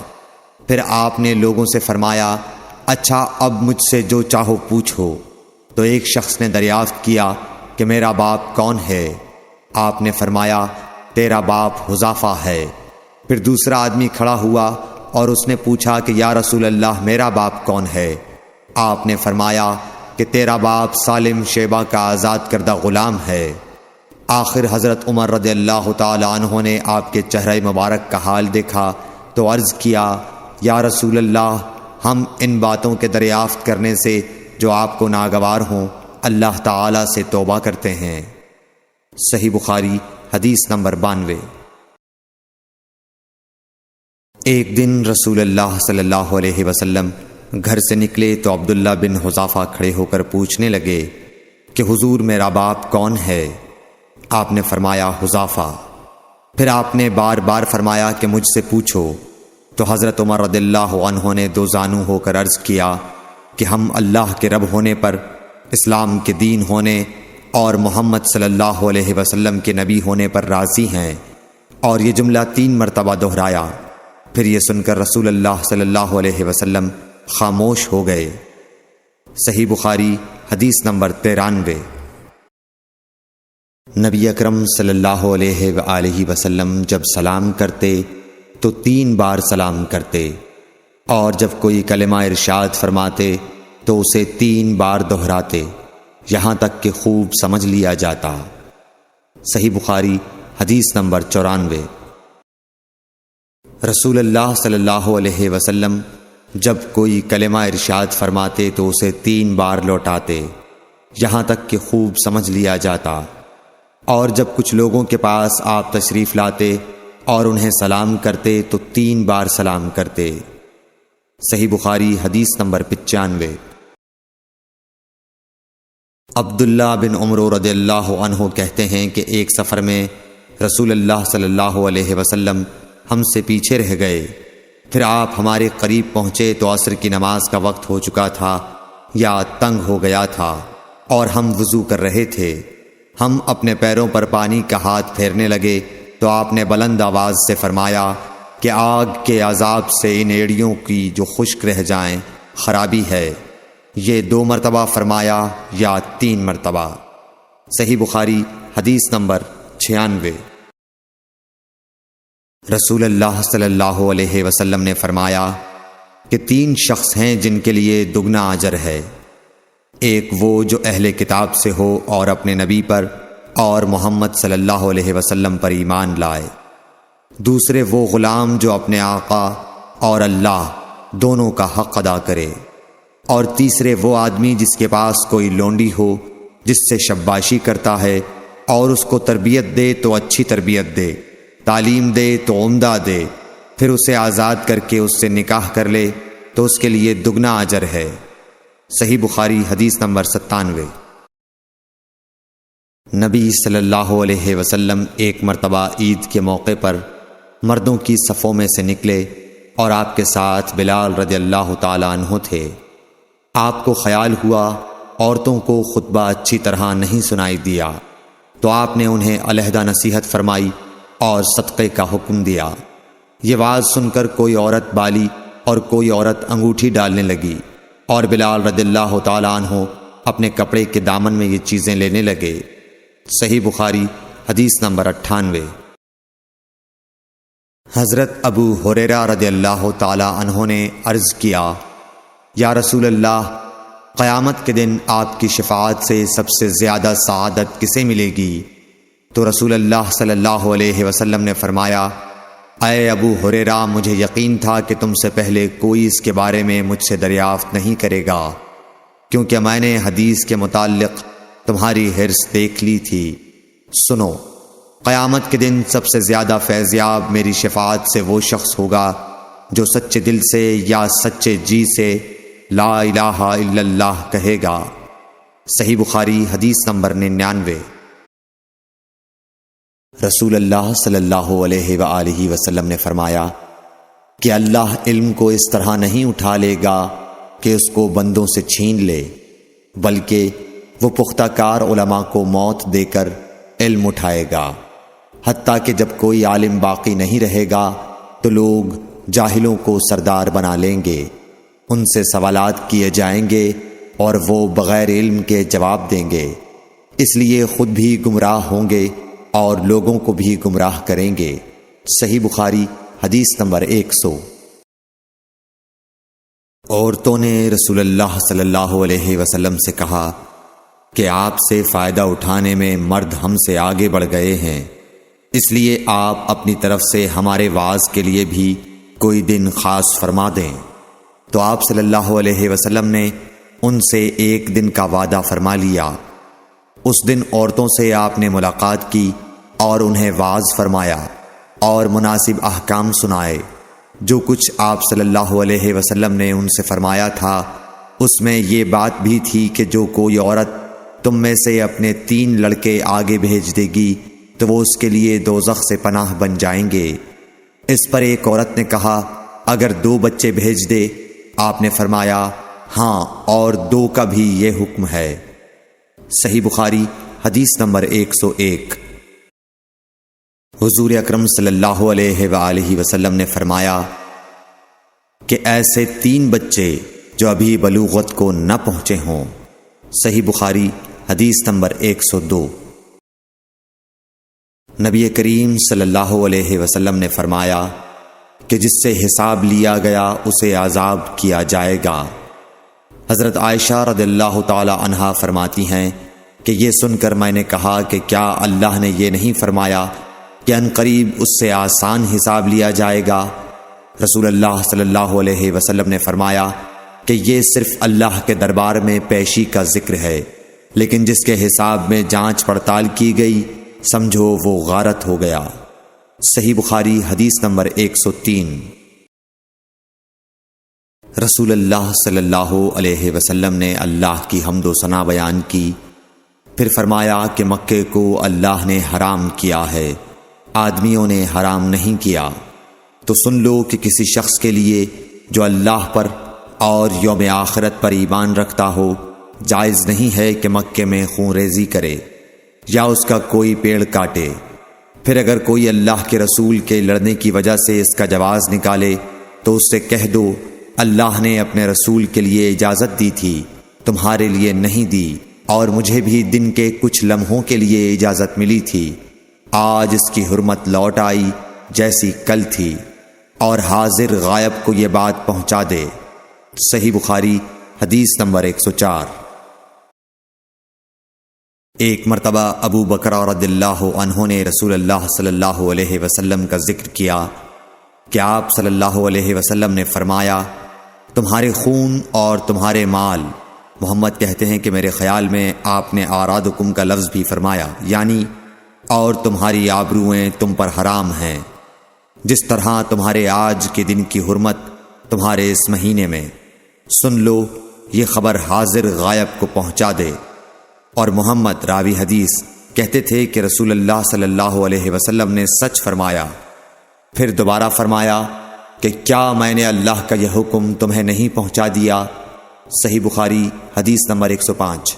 پھر آپ نے لوگوں سے فرمایا اچھا اب مجھ سے جو چاہو پوچھو۔ تو ایک شخص نے دریافت کیا کہ میرا باپ کون ہے؟ آپ نے فرمایا تیرا باپ حذافہ ہے۔ پھر دوسرا آدمی کھڑا ہوا اور اس نے پوچھا کہ یا رسول اللہ میرا باپ کون ہے؟ آپ نے فرمایا کہ تیرا باپ سالم شیبہ کا آزاد کردہ غلام ہے۔ آخر حضرت عمر رضی اللہ تعالی عنہ نے آپ کے چہرہ مبارک کا حال دیکھا تو عرض کیا یا رسول اللہ ہم ان باتوں کے دریافت کرنے سے جو آپ کو ناگوار ہوں اللہ تعالی سے توبہ کرتے ہیں۔ صحیح بخاری حدیث نمبر 92۔ ایک دن رسول اللہ صلی اللہ علیہ وسلم گھر سے نکلے تو عبداللہ بن حذافہ کھڑے ہو کر پوچھنے لگے کہ حضور میرا باپ کون ہے؟ آپ نے فرمایا حذافہ۔ پھر آپ نے بار بار فرمایا کہ مجھ سے پوچھو۔ تو حضرت عمر رضی اللہ عنہ نے دو زانو ہو کر عرض کیا کہ ہم اللہ کے رب ہونے پر، اسلام کے دین ہونے اور محمد صلی اللہ علیہ وسلم کے نبی ہونے پر راضی ہیں، اور یہ جملہ 3 مرتبہ دہرایا۔ پھر یہ سن کر رسول اللہ صلی اللہ علیہ وسلم خاموش ہو گئے۔ صحیح بخاری حدیث نمبر 93۔ نبی اکرم صلی اللہ علیہ وآلہ وسلم جب سلام کرتے تو 3 بار سلام کرتے، اور جب کوئی کلمہ ارشاد فرماتے تو اسے 3 بار دہراتے یہاں تک کہ خوب سمجھ لیا جاتا۔ صحیح بخاری حدیث نمبر 94۔ رسول اللہ صلی اللہ علیہ وسلم جب کوئی کلمہ ارشاد فرماتے تو اسے 3 بار لوٹاتے یہاں تک کہ خوب سمجھ لیا جاتا، اور جب کچھ لوگوں کے پاس آپ تشریف لاتے اور انہیں سلام کرتے تو 3 بار سلام کرتے۔ صحیح بخاری حدیث نمبر 95۔ عبداللہ بن عمر رضی اللہ عنہ کہتے ہیں کہ ایک سفر میں رسول اللہ صلی اللہ علیہ وسلم ہم سے پیچھے رہ گئے۔ پھر آپ ہمارے قریب پہنچے تو عصر کی نماز کا وقت ہو چکا تھا یا تنگ ہو گیا تھا، اور ہم وضو کر رہے تھے۔ ہم اپنے پیروں پر پانی کا ہاتھ پھیرنے لگے تو آپ نے بلند آواز سے فرمایا کہ آگ کے عذاب سے ان ایڑیوں کی جو خشک رہ جائیں خرابی ہے۔ یہ 2 مرتبہ فرمایا یا 3 مرتبہ۔ صحیح بخاری حدیث نمبر 96۔ رسول اللہ صلی اللہ علیہ وسلم نے فرمایا کہ 3 شخص ہیں جن کے لیے دگنا اجر ہے۔ ایک وہ جو اہل کتاب سے ہو اور اپنے نبی پر اور محمد صلی اللہ علیہ وسلم پر ایمان لائے۔ دوسرے وہ غلام جو اپنے آقا اور اللہ دونوں کا حق ادا کرے۔ اور تیسرے وہ آدمی جس کے پاس کوئی لونڈی ہو جس سے شباشی کرتا ہے، اور اس کو تربیت دے تو اچھی تربیت دے، تعلیم دے تو عمدہ دے، پھر اسے آزاد کر کے اس سے نکاح کر لے تو اس کے لیے دگنا اجر ہے۔ صحیح بخاری حدیث نمبر 97۔ نبی صلی اللہ علیہ وسلم ایک مرتبہ عید کے موقع پر مردوں کی صفوں میں سے نکلے اور آپ کے ساتھ بلال رضی اللہ تعالی عنہ تھے۔ آپ کو خیال ہوا عورتوں کو خطبہ اچھی طرح نہیں سنائی دیا تو آپ نے انہیں علیحدہ نصیحت فرمائی اور صدقے کا حکم دیا۔ یہ واز سن کر کوئی عورت بالی اور کوئی عورت انگوٹھی ڈالنے لگی، اور بلال رضی اللہ تعالی عنہ اپنے کپڑے کے دامن میں یہ چیزیں لینے لگے۔ صحیح بخاری حدیث نمبر 98۔ حضرت ابو ہریرہ رضی اللہ تعالی عنہ نے عرض کیا یا رسول اللہ، قیامت کے دن آپ کی شفاعت سے سب سے زیادہ سعادت کسے ملے گی؟ تو رسول اللہ صلی اللہ علیہ وسلم نے فرمایا اے ابو ہریرہ، مجھے یقین تھا کہ تم سے پہلے کوئی اس کے بارے میں مجھ سے دریافت نہیں کرے گا، کیونکہ میں نے حدیث کے متعلق تمہاری حرص دیکھ لی تھی۔ سنو، قیامت کے دن سب سے زیادہ فیضیاب میری شفاعت سے وہ شخص ہوگا جو سچے دل سے یا سچے جی سے لا الہ الا اللہ کہے گا۔ صحیح بخاری حدیث نمبر 99۔ رسول اللہ صلی اللہ علیہ وآلہ وسلم نے فرمایا کہ اللہ علم کو اس طرح نہیں اٹھا لے گا کہ اس کو بندوں سے چھین لے، بلکہ وہ پختہ کار علماء کو موت دے کر علم اٹھائے گا، حتیٰ کہ جب کوئی عالم باقی نہیں رہے گا تو لوگ جاہلوں کو سردار بنا لیں گے، ان سے سوالات کیے جائیں گے اور وہ بغیر علم کے جواب دیں گے، اس لیے خود بھی گمراہ ہوں گے اور لوگوں کو بھی گمراہ کریں گے۔ صحیح بخاری حدیث نمبر 100۔ عورتوں نے رسول اللہ صلی اللہ علیہ وسلم سے کہا کہ آپ سے فائدہ اٹھانے میں مرد ہم سے آگے بڑھ گئے ہیں، اس لیے آپ اپنی طرف سے ہمارے واعظ کے لیے بھی کوئی دن خاص فرما دیں۔ تو آپ صلی اللہ علیہ وسلم نے ان سے ایک دن کا وعدہ فرما لیا۔ اس دن عورتوں سے آپ نے ملاقات کی اور انہیں واعظ فرمایا اور مناسب احکام سنائے۔ جو کچھ آپ صلی اللہ علیہ وسلم نے ان سے فرمایا تھا اس میں یہ بات بھی تھی کہ جو کوئی عورت تم میں سے اپنے 3 لڑکے آگے بھیج دے گی تو وہ اس کے لیے دوزخ سے پناہ بن جائیں گے۔ اس پر ایک عورت نے کہا اگر 2 بچے بھیج دے؟ آپ نے فرمایا ہاں، اور 2 کا بھی یہ حکم ہے۔ صحیح بخاری حدیث نمبر 101۔ حضور اکرم صلی اللہ علیہ وآلہ وسلم نے فرمایا کہ ایسے 3 بچے جو ابھی بلوغت کو نہ پہنچے ہوں۔ صحیح بخاری حدیث نمبر 102۔ نبی کریم صلی اللہ علیہ وسلم نے فرمایا کہ جس سے حساب لیا گیا اسے عذاب کیا جائے گا۔ حضرت عائشہ رضی اللہ تعالی عنہا فرماتی ہیں کہ یہ سن کر میں نے کہا کہ کیا اللہ نے یہ نہیں فرمایا کہ ان قریب اس سے آسان حساب لیا جائے گا؟ رسول اللہ صلی اللہ علیہ وسلم نے فرمایا کہ یہ صرف اللہ کے دربار میں پیشی کا ذکر ہے، لیکن جس کے حساب میں جانچ پڑتال کی گئی سمجھو وہ غارت ہو گیا۔ صحیح بخاری حدیث نمبر 103۔ رسول اللہ صلی اللہ علیہ وسلم نے اللہ کی حمد و ثنا بیان کی، پھر فرمایا کہ مکے کو اللہ نے حرام کیا ہے، آدمیوں نے حرام نہیں کیا۔ تو سن لو کہ کسی شخص کے لیے جو اللہ پر اور یوم آخرت پر ایمان رکھتا ہو جائز نہیں ہے کہ مکے میں خون ریزی کرے یا اس کا کوئی پیڑ کاٹے۔ پھر اگر کوئی اللہ کے رسول کے لڑنے کی وجہ سے اس کا جواز نکالے تو اس سے کہہ دو اللہ نے اپنے رسول کے لیے اجازت دی تھی، تمہارے لیے نہیں دی، اور مجھے بھی دن کے کچھ لمحوں کے لیے اجازت ملی تھی، آج اس کی حرمت لوٹ آئی جیسی کل تھی، اور حاضر غائب کو یہ بات پہنچا دے۔ صحیح بخاری حدیث نمبر 104۔ ایک مرتبہ ابو بکر رضی اللہ عنہ نے رسول اللہ صلی اللہ علیہ وسلم کا ذکر کیا کہ آپ صلی اللہ علیہ وسلم نے فرمایا تمہارے خون اور تمہارے مال، محمد کہتے ہیں کہ میرے خیال میں آپ نے آرادکم کا لفظ بھی فرمایا، یعنی اور تمہاری آبروئیں تم پر حرام ہیں، جس طرح تمہارے آج کے دن کی حرمت تمہارے اس مہینے میں۔ سن لو یہ خبر حاضر غائب کو پہنچا دے۔ اور محمد راوی حدیث کہتے تھے کہ رسول اللہ صلی اللہ علیہ وسلم نے سچ فرمایا۔ پھر دوبارہ فرمایا کہ کیا میں نے اللہ کا یہ حکم تمہیں نہیں پہنچا دیا؟ صحیح بخاری حدیث نمبر 105۔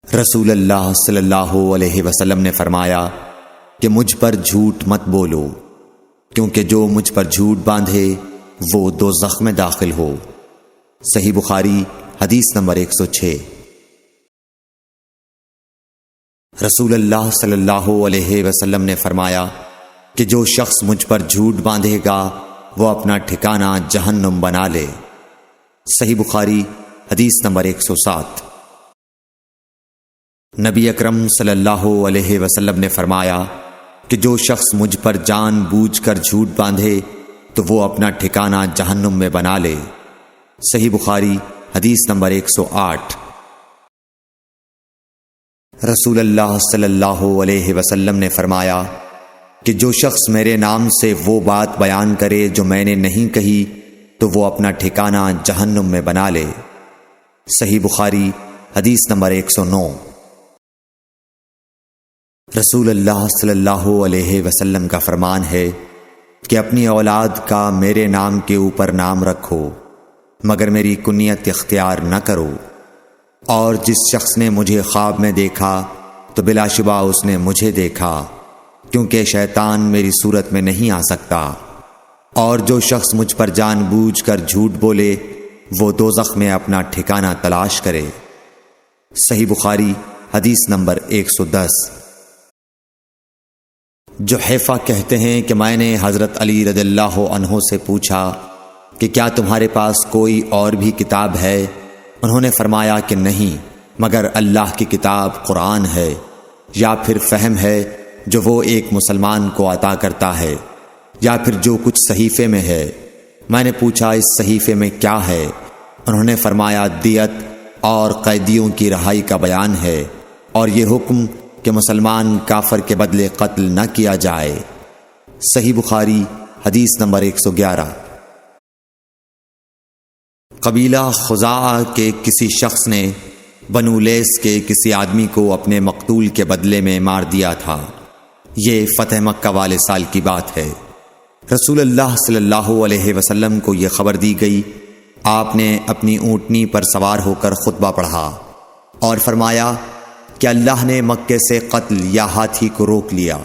رسول اللہ صلی اللہ علیہ وسلم نے فرمایا کہ مجھ پر جھوٹ مت بولو، کیونکہ جو مجھ پر جھوٹ باندھے وہ دوزخ میں داخل ہو۔ صحیح بخاری حدیث نمبر 106۔ رسول اللہ صلی اللہ علیہ وسلم نے فرمایا کہ جو شخص مجھ پر جھوٹ باندھے گا وہ اپنا ٹھکانہ جہنم بنا لے۔ صحیح بخاری حدیث نمبر 107۔ نبی اکرم صلی اللہ علیہ وسلم نے فرمایا کہ جو شخص مجھ پر جان بوجھ کر جھوٹ باندھے تو وہ اپنا ٹھکانہ جہنم میں بنا لے۔ صحیح بخاری حدیث نمبر 108۔ رسول اللہ صلی اللہ علیہ وسلم نے فرمایا کہ جو شخص میرے نام سے وہ بات بیان کرے جو میں نے نہیں کہی تو وہ اپنا ٹھکانہ جہنم میں بنا لے۔ صحیح بخاری حدیث نمبر 109۔ رسول اللہ صلی اللہ علیہ وسلم کا فرمان ہے کہ اپنی اولاد کا میرے نام کے اوپر نام رکھو مگر میری کنیت اختیار نہ کرو، اور جس شخص نے مجھے خواب میں دیکھا تو بلا شبہ اس نے مجھے دیکھا، کیونکہ شیطان میری صورت میں نہیں آ سکتا، اور جو شخص مجھ پر جان بوجھ کر جھوٹ بولے وہ دوزخ میں اپنا ٹھکانہ تلاش کرے۔ صحیح بخاری حدیث نمبر 110۔ جحیفہ کہتے ہیں کہ میں نے حضرت علی رضی اللہ عنہ سے پوچھا کہ کیا تمہارے پاس کوئی اور بھی کتاب ہے؟ انہوں نے فرمایا کہ نہیں مگر اللہ کی کتاب قرآن ہے، یا پھر فہم ہے جو وہ ایک مسلمان کو عطا کرتا ہے، یا پھر جو کچھ صحیفے میں ہے۔ میں نے پوچھا اس صحیفے میں کیا ہے؟ انہوں نے فرمایا دیت اور قیدیوں کی رہائی کا بیان ہے، اور یہ حکم کہ مسلمان کافر کے بدلے قتل نہ کیا جائے۔ صحیح بخاری حدیث نمبر 111۔ قبیلہ خزاعہ کے کسی شخص نے بنو لیس کے کسی آدمی کو اپنے مقتول کے بدلے میں مار دیا تھا۔ یہ فتح مکہ والے سال کی بات ہے۔ رسول اللہ صلی اللہ علیہ وسلم کو یہ خبر دی گئی۔ آپ نے اپنی اونٹنی پر سوار ہو کر خطبہ پڑھا اور فرمایا کہ اللہ نے مکے سے قتل یا ہاتھی کو روک لیا۔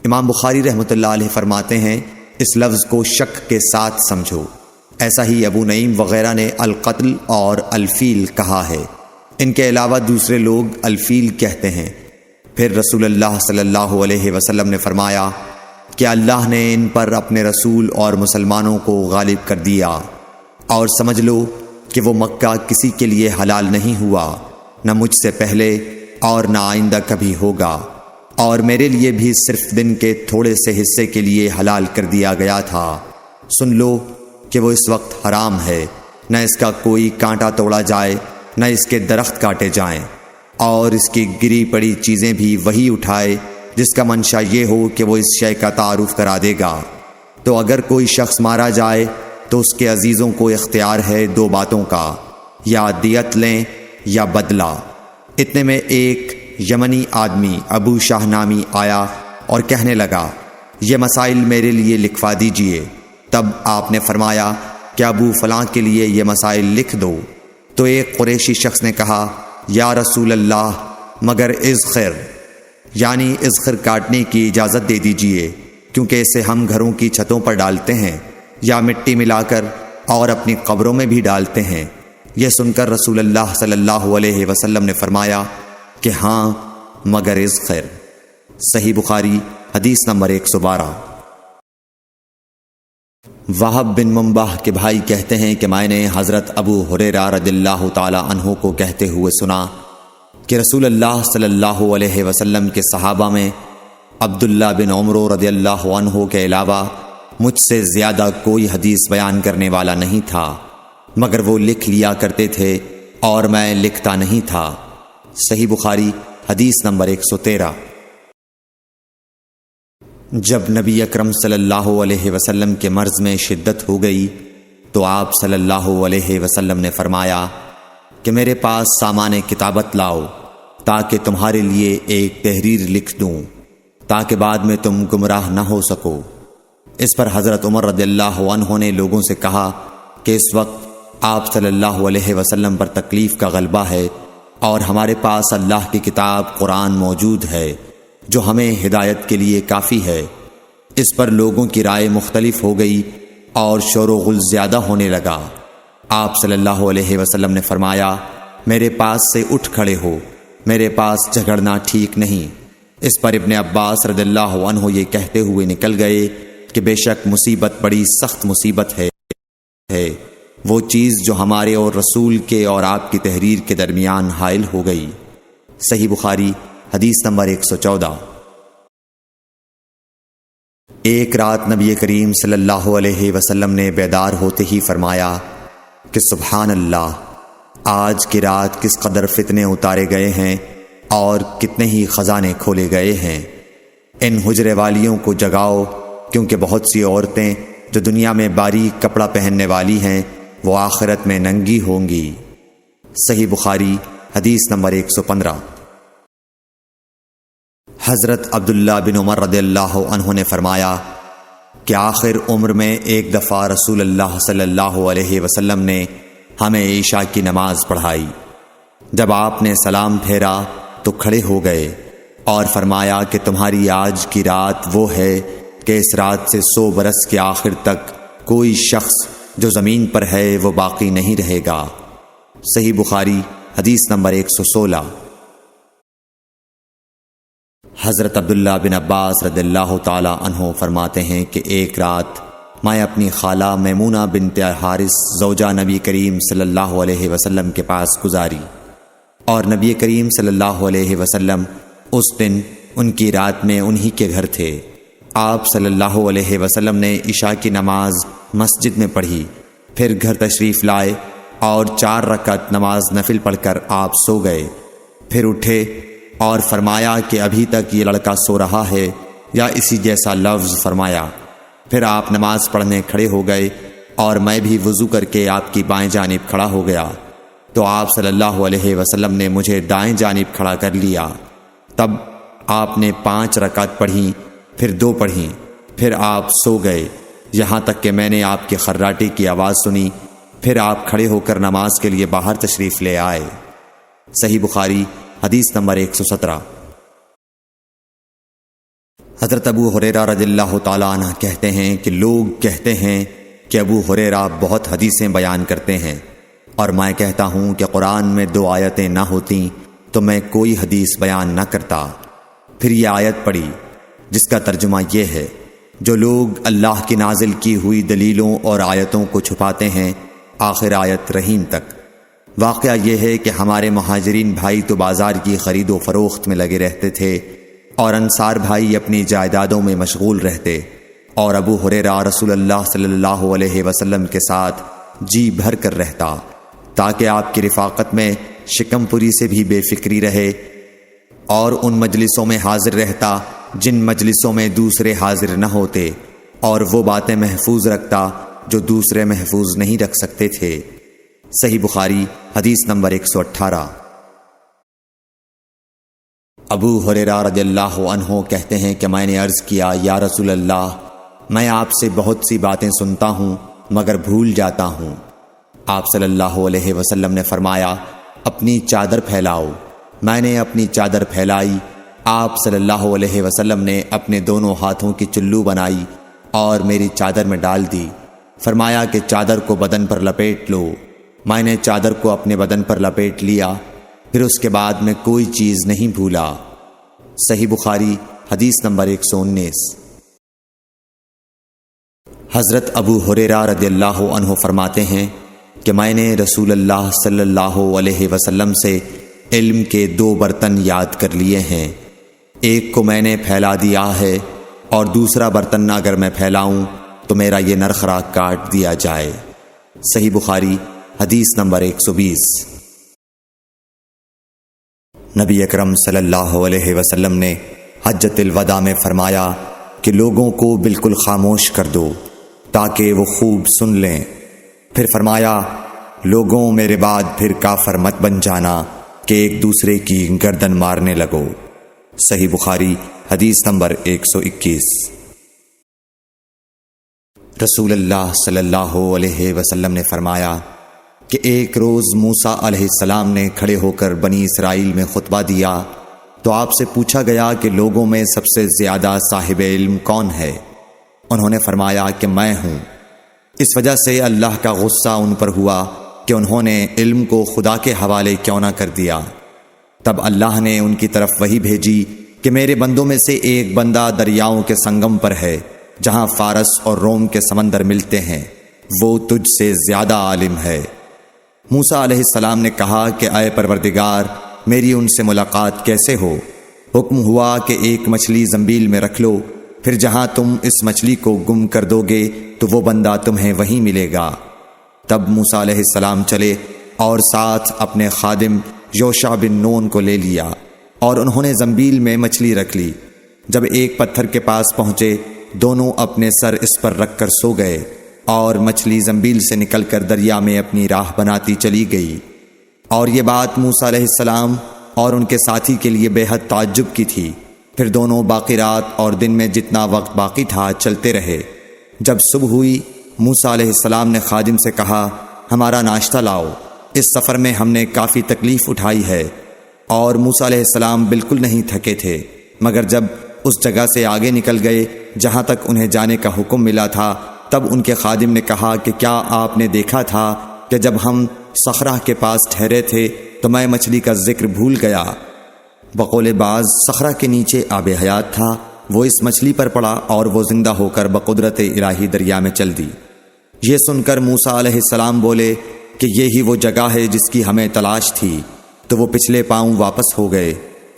امام بخاری رحمۃ اللہ علیہ فرماتے ہیں اس لفظ کو شک کے ساتھ سمجھو۔ ایسا ہی ابو نعیم وغیرہ نے القتل اور الفیل کہا ہے، ان کے علاوہ دوسرے لوگ الفیل کہتے ہیں۔ پھر رسول اللہ صلی اللہ علیہ وسلم نے فرمایا کہ اللہ نے ان پر اپنے رسول اور مسلمانوں کو غالب کر دیا، اور سمجھ لو کہ وہ مکہ کسی کے لیے حلال نہیں ہوا، نہ مجھ سے پہلے اور نہ آئندہ کبھی ہوگا، اور میرے لیے بھی صرف دن کے تھوڑے سے حصے کے لیے حلال کر دیا گیا تھا۔ سن لو کہ وہ اس وقت حرام ہے، نہ اس کا کوئی کانٹا توڑا جائے نہ اس کے درخت کاٹے جائیں، اور اس کی گری پڑی چیزیں بھی وہی اٹھائے جس کا منشا یہ ہو کہ وہ اس شے کا تعارف کرا دے گا۔ تو اگر کوئی شخص مارا جائے تو اس کے عزیزوں کو اختیار ہے دو باتوں کا، یا دیت لیں یا بدلہ۔ اتنے میں ایک یمنی آدمی ابو شاہ نامی آیا اور کہنے لگا یہ مسائل میرے لیے لکھوا دیجئے۔ تب آپ نے فرمایا کہ ابو فلاں کے لیے یہ مسائل لکھ دو۔ تو ایک قریشی شخص نے کہا یا رسول اللہ مگر اذخر، یعنی اذخر کاٹنے کی اجازت دے دیجئے، کیونکہ اسے ہم گھروں کی چھتوں پر ڈالتے ہیں یا مٹی ملا کر اور اپنی قبروں میں بھی ڈالتے ہیں۔ یہ سن کر رسول اللہ صلی اللہ علیہ وسلم نے فرمایا کہ ہاں مگر اذخر۔ صحیح بخاری حدیث نمبر 112۔ وہب بن منبح کے بھائی کہتے ہیں کہ میں نے حضرت ابو ہریرہ رضی اللہ تعالی عنہ کو کہتے ہوئے سنا کہ رسول اللہ صلی اللہ علیہ وسلم کے صحابہ میں عبداللہ بن عمر رضی اللہ عنہ کے علاوہ مجھ سے زیادہ کوئی حدیث بیان کرنے والا نہیں تھا، مگر وہ لکھ لیا کرتے تھے اور میں لکھتا نہیں تھا۔ صحیح بخاری حدیث نمبر 113۔ جب نبی اکرم صلی اللہ علیہ وسلم کے مرض میں شدت ہو گئی تو آپ صلی اللہ علیہ وسلم نے فرمایا کہ میرے پاس سامان کتابت لاؤ تاکہ تمہارے لیے ایک تحریر لکھ دوں تاکہ بعد میں تم گمراہ نہ ہو سکو۔ اس پر حضرت عمر رضی اللہ عنہ نے لوگوں سے کہا کہ اس وقت آپ صلی اللہ علیہ وسلم پر تکلیف کا غلبہ ہے اور ہمارے پاس اللہ کی کتاب قرآن موجود ہے جو ہمیں ہدایت کے لیے کافی ہے۔ اس پر لوگوں کی رائے مختلف ہو گئی اور شور و غل زیادہ ہونے لگا۔ آپ صلی اللہ علیہ وسلم نے فرمایا میرے پاس سے اٹھ کھڑے ہو، میرے پاس جھگڑنا ٹھیک نہیں۔ اس پر ابن عباس رضی اللہ عنہ یہ کہتے ہوئے نکل گئے کہ بے شک مصیبت بڑی سخت مصیبت ہے، وہ چیز جو ہمارے اور رسول کے اور آپ کی تحریر کے درمیان حائل ہو گئی۔ صحیح بخاری حدیث نمبر 114۔ ایک رات نبی کریم صلی اللہ علیہ وسلم نے بیدار ہوتے ہی فرمایا کہ سبحان اللہ، آج کی رات کس قدر فتنے اتارے گئے ہیں اور کتنے ہی خزانے کھولے گئے ہیں۔ ان حجرے والیوں کو جگاؤ، کیونکہ بہت سی عورتیں جو دنیا میں باریک کپڑا پہننے والی ہیں وہ آخرت میں ننگی ہوں گی۔ صحیح بخاری حدیث نمبر 115۔ حضرت عبداللہ بن عمر رضی اللہ عنہ نے فرمایا کہ آخر عمر میں ایک دفعہ رسول اللہ صلی اللہ علیہ وسلم نے ہمیں عشاء کی نماز پڑھائی۔ جب آپ نے سلام پھیرا تو کھڑے ہو گئے اور فرمایا کہ تمہاری آج کی رات وہ ہے کہ اس رات سے 100 برس کے آخر تک کوئی شخص جو زمین پر ہے وہ باقی نہیں رہے گا۔ صحیح بخاری حدیث نمبر 116۔ حضرت عبداللہ بن عباس رضی اللہ تعالی عنہ فرماتے ہیں کہ ایک رات میں اپنی خالہ میمونہ بنت حارث زوجہ نبی کریم صلی اللہ علیہ وسلم کے پاس گزاری، اور نبی کریم صلی اللہ علیہ وسلم اس دن ان کی رات میں انہی کے گھر تھے۔ آپ صلی اللہ علیہ وسلم نے عشاء کی نماز مسجد میں پڑھی، پھر گھر تشریف لائے اور 4 رکعت نماز نفل پڑھ کر آپ سو گئے۔ پھر اٹھے اور فرمایا کہ ابھی تک یہ لڑکا سو رہا ہے یا اسی جیسا لفظ فرمایا۔ پھر آپ نماز پڑھنے کھڑے ہو گئے اور میں بھی وضو کر کے آپ کی بائیں جانب کھڑا ہو گیا، تو آپ صلی اللہ علیہ وسلم نے مجھے دائیں جانب کھڑا کر لیا۔ تب آپ نے 5 رکعت پڑھیں، پھر 2 پڑھیں، پھر آپ سو گئے، یہاں تک کہ میں نے آپ کے خراٹے کی آواز سنی۔ پھر آپ کھڑے ہو کر نماز کے لیے باہر تشریف لے آئے۔ صحیح بخاری حدیث نمبر 117۔ حضرت ابو ہریرہ رضی اللہ تعالیٰ عنہ کہتے ہیں کہ لوگ کہتے ہیں کہ ابو ہریرہ بہت حدیثیں بیان کرتے ہیں، اور میں کہتا ہوں کہ قرآن میں 2 آیتیں نہ ہوتیں تو میں کوئی حدیث بیان نہ کرتا۔ پھر یہ آیت پڑھی جس کا ترجمہ یہ ہے، جو لوگ اللہ کی نازل کی ہوئی دلیلوں اور آیتوں کو چھپاتے ہیں، آخر آیت رحیم تک۔ واقعہ یہ ہے کہ ہمارے مہاجرین بھائی تو بازار کی خرید و فروخت میں لگے رہتے تھے، اور انصار بھائی اپنی جائیدادوں میں مشغول رہتے، اور ابو ہریرہ رسول اللہ صلی اللہ علیہ وسلم کے ساتھ جی بھر کر رہتا، تاکہ آپ کی رفاقت میں شکم پوری سے بھی بے فکری رہے، اور ان مجلسوں میں حاضر رہتا جن مجلسوں میں دوسرے حاضر نہ ہوتے، اور وہ باتیں محفوظ رکھتا جو دوسرے محفوظ نہیں رکھ سکتے تھے۔ صحیح بخاری حدیث نمبر 118۔ ابو ہریرہ رضی اللہ عنہ کہتے ہیں کہ میں نے عرض کیا، یا رسول اللہ، میں آپ سے بہت سی باتیں سنتا ہوں مگر بھول جاتا ہوں۔ آپ صلی اللہ علیہ وسلم نے فرمایا، اپنی چادر پھیلاؤ۔ میں نے اپنی چادر پھیلائی۔ آپ صلی اللہ علیہ وسلم نے اپنے دونوں ہاتھوں کی چلو بنائی اور میری چادر میں ڈال دی۔ فرمایا کہ چادر کو بدن پر لپیٹ لو۔ میں نے چادر کو اپنے بدن پر لپیٹ لیا، پھر اس کے بعد میں کوئی چیز نہیں بھولا۔ صحیح بخاری حدیث نمبر 119۔ حضرت ابو ہریرہ رضی اللہ عنہ فرماتے ہیں کہ میں نے رسول اللہ صلی اللہ علیہ وسلم سے علم کے 2 برتن یاد کر لیے ہیں، ایک کو میں نے پھیلا دیا ہے، اور دوسرا برتن اگر میں پھیلاؤں تو میرا یہ نرخرا کاٹ دیا جائے۔ صحیح بخاری حدیث نمبر 120۔ نبی اکرم صلی اللہ علیہ وسلم نے حجۃ الوداع میں فرمایا کہ لوگوں کو بالکل خاموش کر دو تاکہ وہ خوب سن لیں۔ پھر فرمایا، لوگوں میرے بعد پھر کافر مت بن جانا کہ ایک دوسرے کی گردن مارنے لگو۔ صحیح بخاری حدیث نمبر 121۔ رسول اللہ صلی اللہ علیہ وسلم نے فرمایا کہ ایک روز موسیٰ علیہ السلام نے کھڑے ہو کر بنی اسرائیل میں خطبہ دیا، تو آپ سے پوچھا گیا کہ لوگوں میں سب سے زیادہ صاحب علم کون ہے؟ انہوں نے فرمایا کہ میں ہوں۔ اس وجہ سے اللہ کا غصہ ان پر ہوا کہ انہوں نے علم کو خدا کے حوالے کیوں نہ کر دیا۔ تب اللہ نے ان کی طرف وحی بھیجی کہ میرے بندوں میں سے ایک بندہ دریاؤں کے سنگم پر ہے، جہاں فارس اور روم کے سمندر ملتے ہیں، وہ تجھ سے زیادہ عالم ہے۔ موسیٰ علیہ السلام نے کہا کہ اے پروردگار، میری ان سے ملاقات کیسے ہو؟ حکم ہوا کہ ایک مچھلی زنبیل میں رکھ لو، پھر جہاں تم اس مچھلی کو گم کر دو گے تو وہ بندہ تمہیں وہیں ملے گا۔ تب موسیٰ علیہ السلام چلے اور ساتھ اپنے خادم یوشع بن نون کو لے لیا، اور انہوں نے زنبیل میں مچھلی رکھ لی۔ جب ایک پتھر کے پاس پہنچے دونوں اپنے سر اس پر رکھ کر سو گئے، اور مچھلی زنبیل سے نکل کر دریا میں اپنی راہ بناتی چلی گئی۔ اور یہ بات موسیٰ علیہ السلام اور ان کے ساتھی کے لیے بے حد تعجب کی تھی۔ پھر دونوں باقی رات اور دن میں جتنا وقت باقی تھا چلتے رہے۔ جب صبح ہوئی موسیٰ علیہ السلام نے خادم سے کہا، ہمارا ناشتہ لاؤ، اس سفر میں ہم نے کافی تکلیف اٹھائی ہے۔ اور موسیٰ علیہ السلام بالکل نہیں تھکے تھے، مگر جب اس جگہ سے آگے نکل گئے جہاں تک انہیں جانے کا حکم ملا تھا، تب ان کے خادم نے کہا کہ کیا آپ نے دیکھا تھا کہ جب ہم صخرہ کے پاس ٹھہرے تھے تو میں مچھلی کا ذکر بھول گیا۔ بقول بعض صخرہ کے نیچے آب حیات تھا، وہ اس مچھلی پر پڑا اور وہ زندہ ہو کر بقدرت الہی دریا میں چل دی۔ یہ سن کر موسیٰ علیہ السلام بولے کہ یہی وہ جگہ ہے جس کی ہمیں تلاش تھی، تو وہ پچھلے پاؤں واپس ہو گئے۔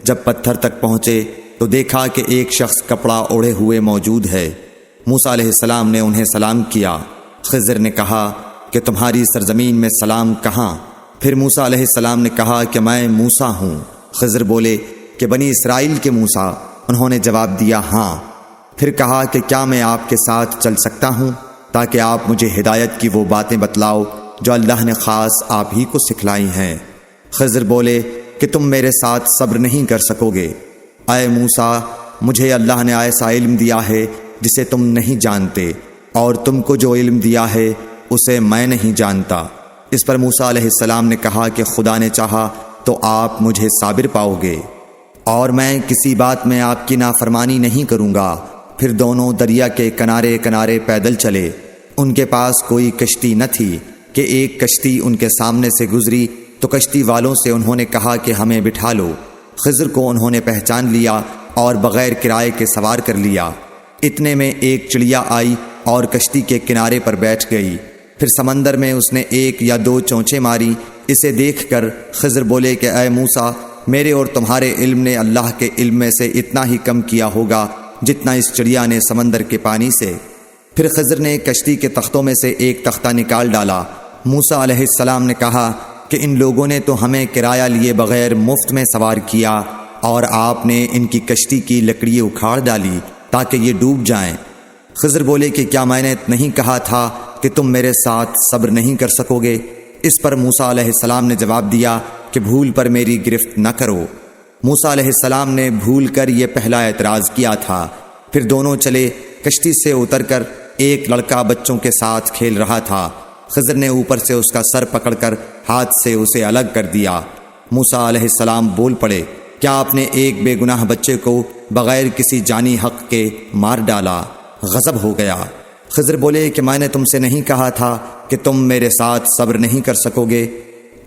جب پتھر تک پہنچے تو دیکھا کہ ایک شخص کپڑا اوڑھے ہوئے موجود ہے۔ موسیٰ علیہ السلام نے انہیں سلام کیا۔ خضر نے کہا کہ تمہاری سرزمین میں سلام کہاں؟ پھر موسیٰ علیہ السلام نے کہا کہ میں موسیٰ ہوں۔ خضر بولے کہ بنی اسرائیل کے موسیٰ؟ انہوں نے جواب دیا ہاں۔ پھر کہا کہ کیا میں آپ کے ساتھ چل سکتا ہوں تاکہ آپ مجھے ہدایت کی وہ باتیں بتلاؤ جو اللہ نے خاص آپ ہی کو سکھلائی ہیں؟ خضر بولے کہ تم میرے ساتھ صبر نہیں کر سکو گے۔ اے موسیٰ، مجھے اللہ نے ایسا علم دیا ہے جسے تم نہیں جانتے، اور تم کو جو علم دیا ہے اسے میں نہیں جانتا۔ اس پر موسیٰ علیہ السلام نے کہا کہ خدا نے چاہا تو آپ مجھے صابر پاؤ گے، اور میں کسی بات میں آپ کی نافرمانی نہیں کروں گا۔ پھر دونوں دریا کے کنارے کنارے پیدل چلے۔ ان کے پاس کوئی کشتی نہ تھی کہ ایک کشتی ان کے سامنے سے گزری تو کشتی والوں سے انہوں نے کہا کہ ہمیں بٹھا لو۔ خضر کو انہوں نے پہچان لیا اور بغیر کرائے کے سوار کر لیا۔ اتنے میں ایک چڑیا آئی اور کشتی کے کنارے پر بیٹھ گئی۔ پھر سمندر میں اس نے ایک یا دو چونچیں ماری۔ اسے دیکھ کر خضر بولے کہ اے موسیٰ، میرے اور تمہارے علم نے اللہ کے علم میں سے اتنا ہی کم کیا ہوگا جتنا اس چڑیا نے سمندر کے پانی سے۔ پھر خضر نے کشتی کے تختوں میں سے ایک تختہ نکال ڈالا۔ موسیٰ علیہ السلام نے کہا کہ ان لوگوں نے تو ہمیں کرایہ لیے بغیر مفت میں سوار کیا، اور آپ نے ان کی کشتی کی لکڑی اکھاڑ ڈالی تاکہ یہ ڈوب جائیں۔ خضر بولے کہ کیا میں نے نہیں کہا تھا کہ تم میرے ساتھ صبر نہیں کر سکو گے؟ اس پر موسیٰ علیہ السلام نے جواب دیا کہ بھول پر میری گرفت نہ کرو۔ موسیٰ علیہ السلام نے بھول کر یہ پہلا اعتراض کیا تھا۔ پھر دونوں چلے۔ کشتی سے اتر کر ایک لڑکا بچوں کے ساتھ کھیل رہا تھا۔ خضر نے اوپر سے اس کا سر پکڑ کر ہاتھ سے اسے الگ کر دیا۔ موسیٰ علیہ السلام بول پڑے، کیا آپ نے ایک بے گناہ بچے کو بغیر کسی جانی حق کے مار ڈالا؟ غضب ہو گیا۔ خضر بولے کہ میں نے تم سے نہیں کہا تھا کہ تم میرے ساتھ صبر نہیں کر سکو گے؟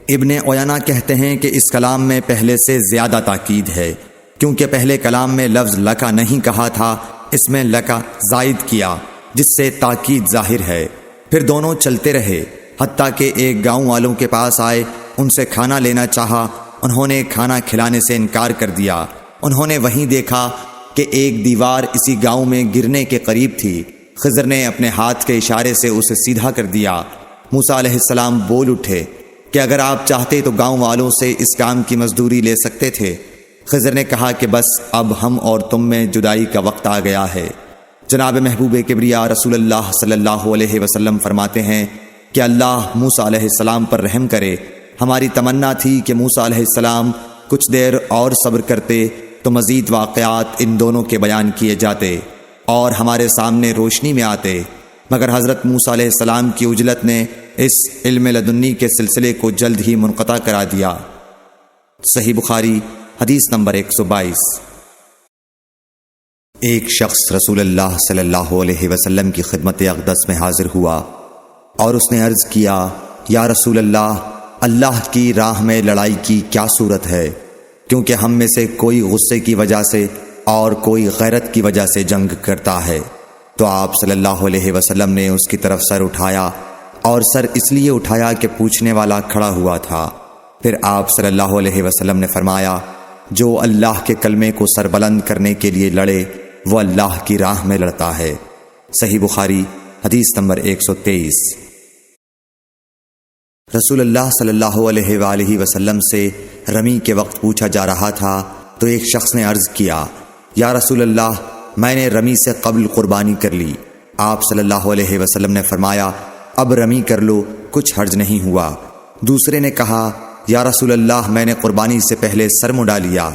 ابن عیینہ کہتے ہیں کہ اس کلام میں پہلے سے زیادہ تاکید ہے، کیونکہ پہلے کلام میں لفظ لکا نہیں کہا تھا، اس میں لکا زائد کیا، جس سے تاکید ظاہر ہے۔ پھر دونوں چلتے رہے حتیٰ کہ ایک گاؤں والوں کے پاس آئے۔ ان سے کھانا لینا چاہا، انہوں نے کھانا کھلانے سے انکار کر دیا۔ انہوں نے وہیں دیکھا کہ ایک دیوار اسی گاؤں میں گرنے کے قریب تھی۔ خضر نے اپنے ہاتھ کے اشارے سے اسے سیدھا کر دیا۔ موسیٰ علیہ السلام بول اٹھے کہ اگر آپ چاہتے تو گاؤں والوں سے اس کام کی مزدوری لے سکتے تھے۔ خضر نے کہا کہ بس اب ہم اور تم میں جدائی کا وقت آ گیا ہے۔ جناب محبوب کبریا رسول اللہ صلی اللہ علیہ وسلم فرماتے ہیں کہ اللہ موسیٰ علیہ السلام پر رحم کرے۔ ہماری تمنا تھی کہ موسیٰ علیہ السلام کچھ دیر اور صبر کرتے تو مزید واقعات ان دونوں کے بیان کیے جاتے اور ہمارے سامنے روشنی میں آتے، مگر حضرت موسیٰ علیہ السلام کی عجلت نے اس علم لدنی کے سلسلے کو جلد ہی منقطع کرا دیا۔ صحیح بخاری حدیث نمبر 122۔ ایک شخص رسول اللہ صلی اللہ علیہ وسلم کی خدمت اقدس میں حاضر ہوا اور اس نے عرض کیا، یا رسول اللہ، اللہ کی راہ میں لڑائی کی کیا صورت ہے؟ کیونکہ ہم میں سے کوئی غصے کی وجہ سے اور کوئی غیرت کی وجہ سے جنگ کرتا ہے۔ تو آپ صلی اللہ علیہ وسلم نے اس کی طرف سر اٹھایا، اور سر اس لیے اٹھایا کہ پوچھنے والا کھڑا ہوا تھا۔ پھر آپ صلی اللہ علیہ وسلم نے فرمایا، جو اللہ کے کلمے کو سربلند کرنے کے لیے لڑے وہ اللہ کی راہ میں لڑتا ہے۔ صحیح بخاری حدیث نمبر 123۔ رسول اللہ صلی اللہ علیہ وآلہ وسلم سے رمی کے وقت پوچھا جا رہا تھا تو ایک شخص نے عرض کیا، یا رسول اللہ، میں نے رمی سے قبل قربانی کر لی۔ آپ صلی اللہ علیہ وسلم نے فرمایا، اب رمی کر لو، کچھ حرج نہیں ہوا۔ دوسرے نے کہا، یا رسول اللہ، میں نے قربانی سے پہلے سر منڈا لیا۔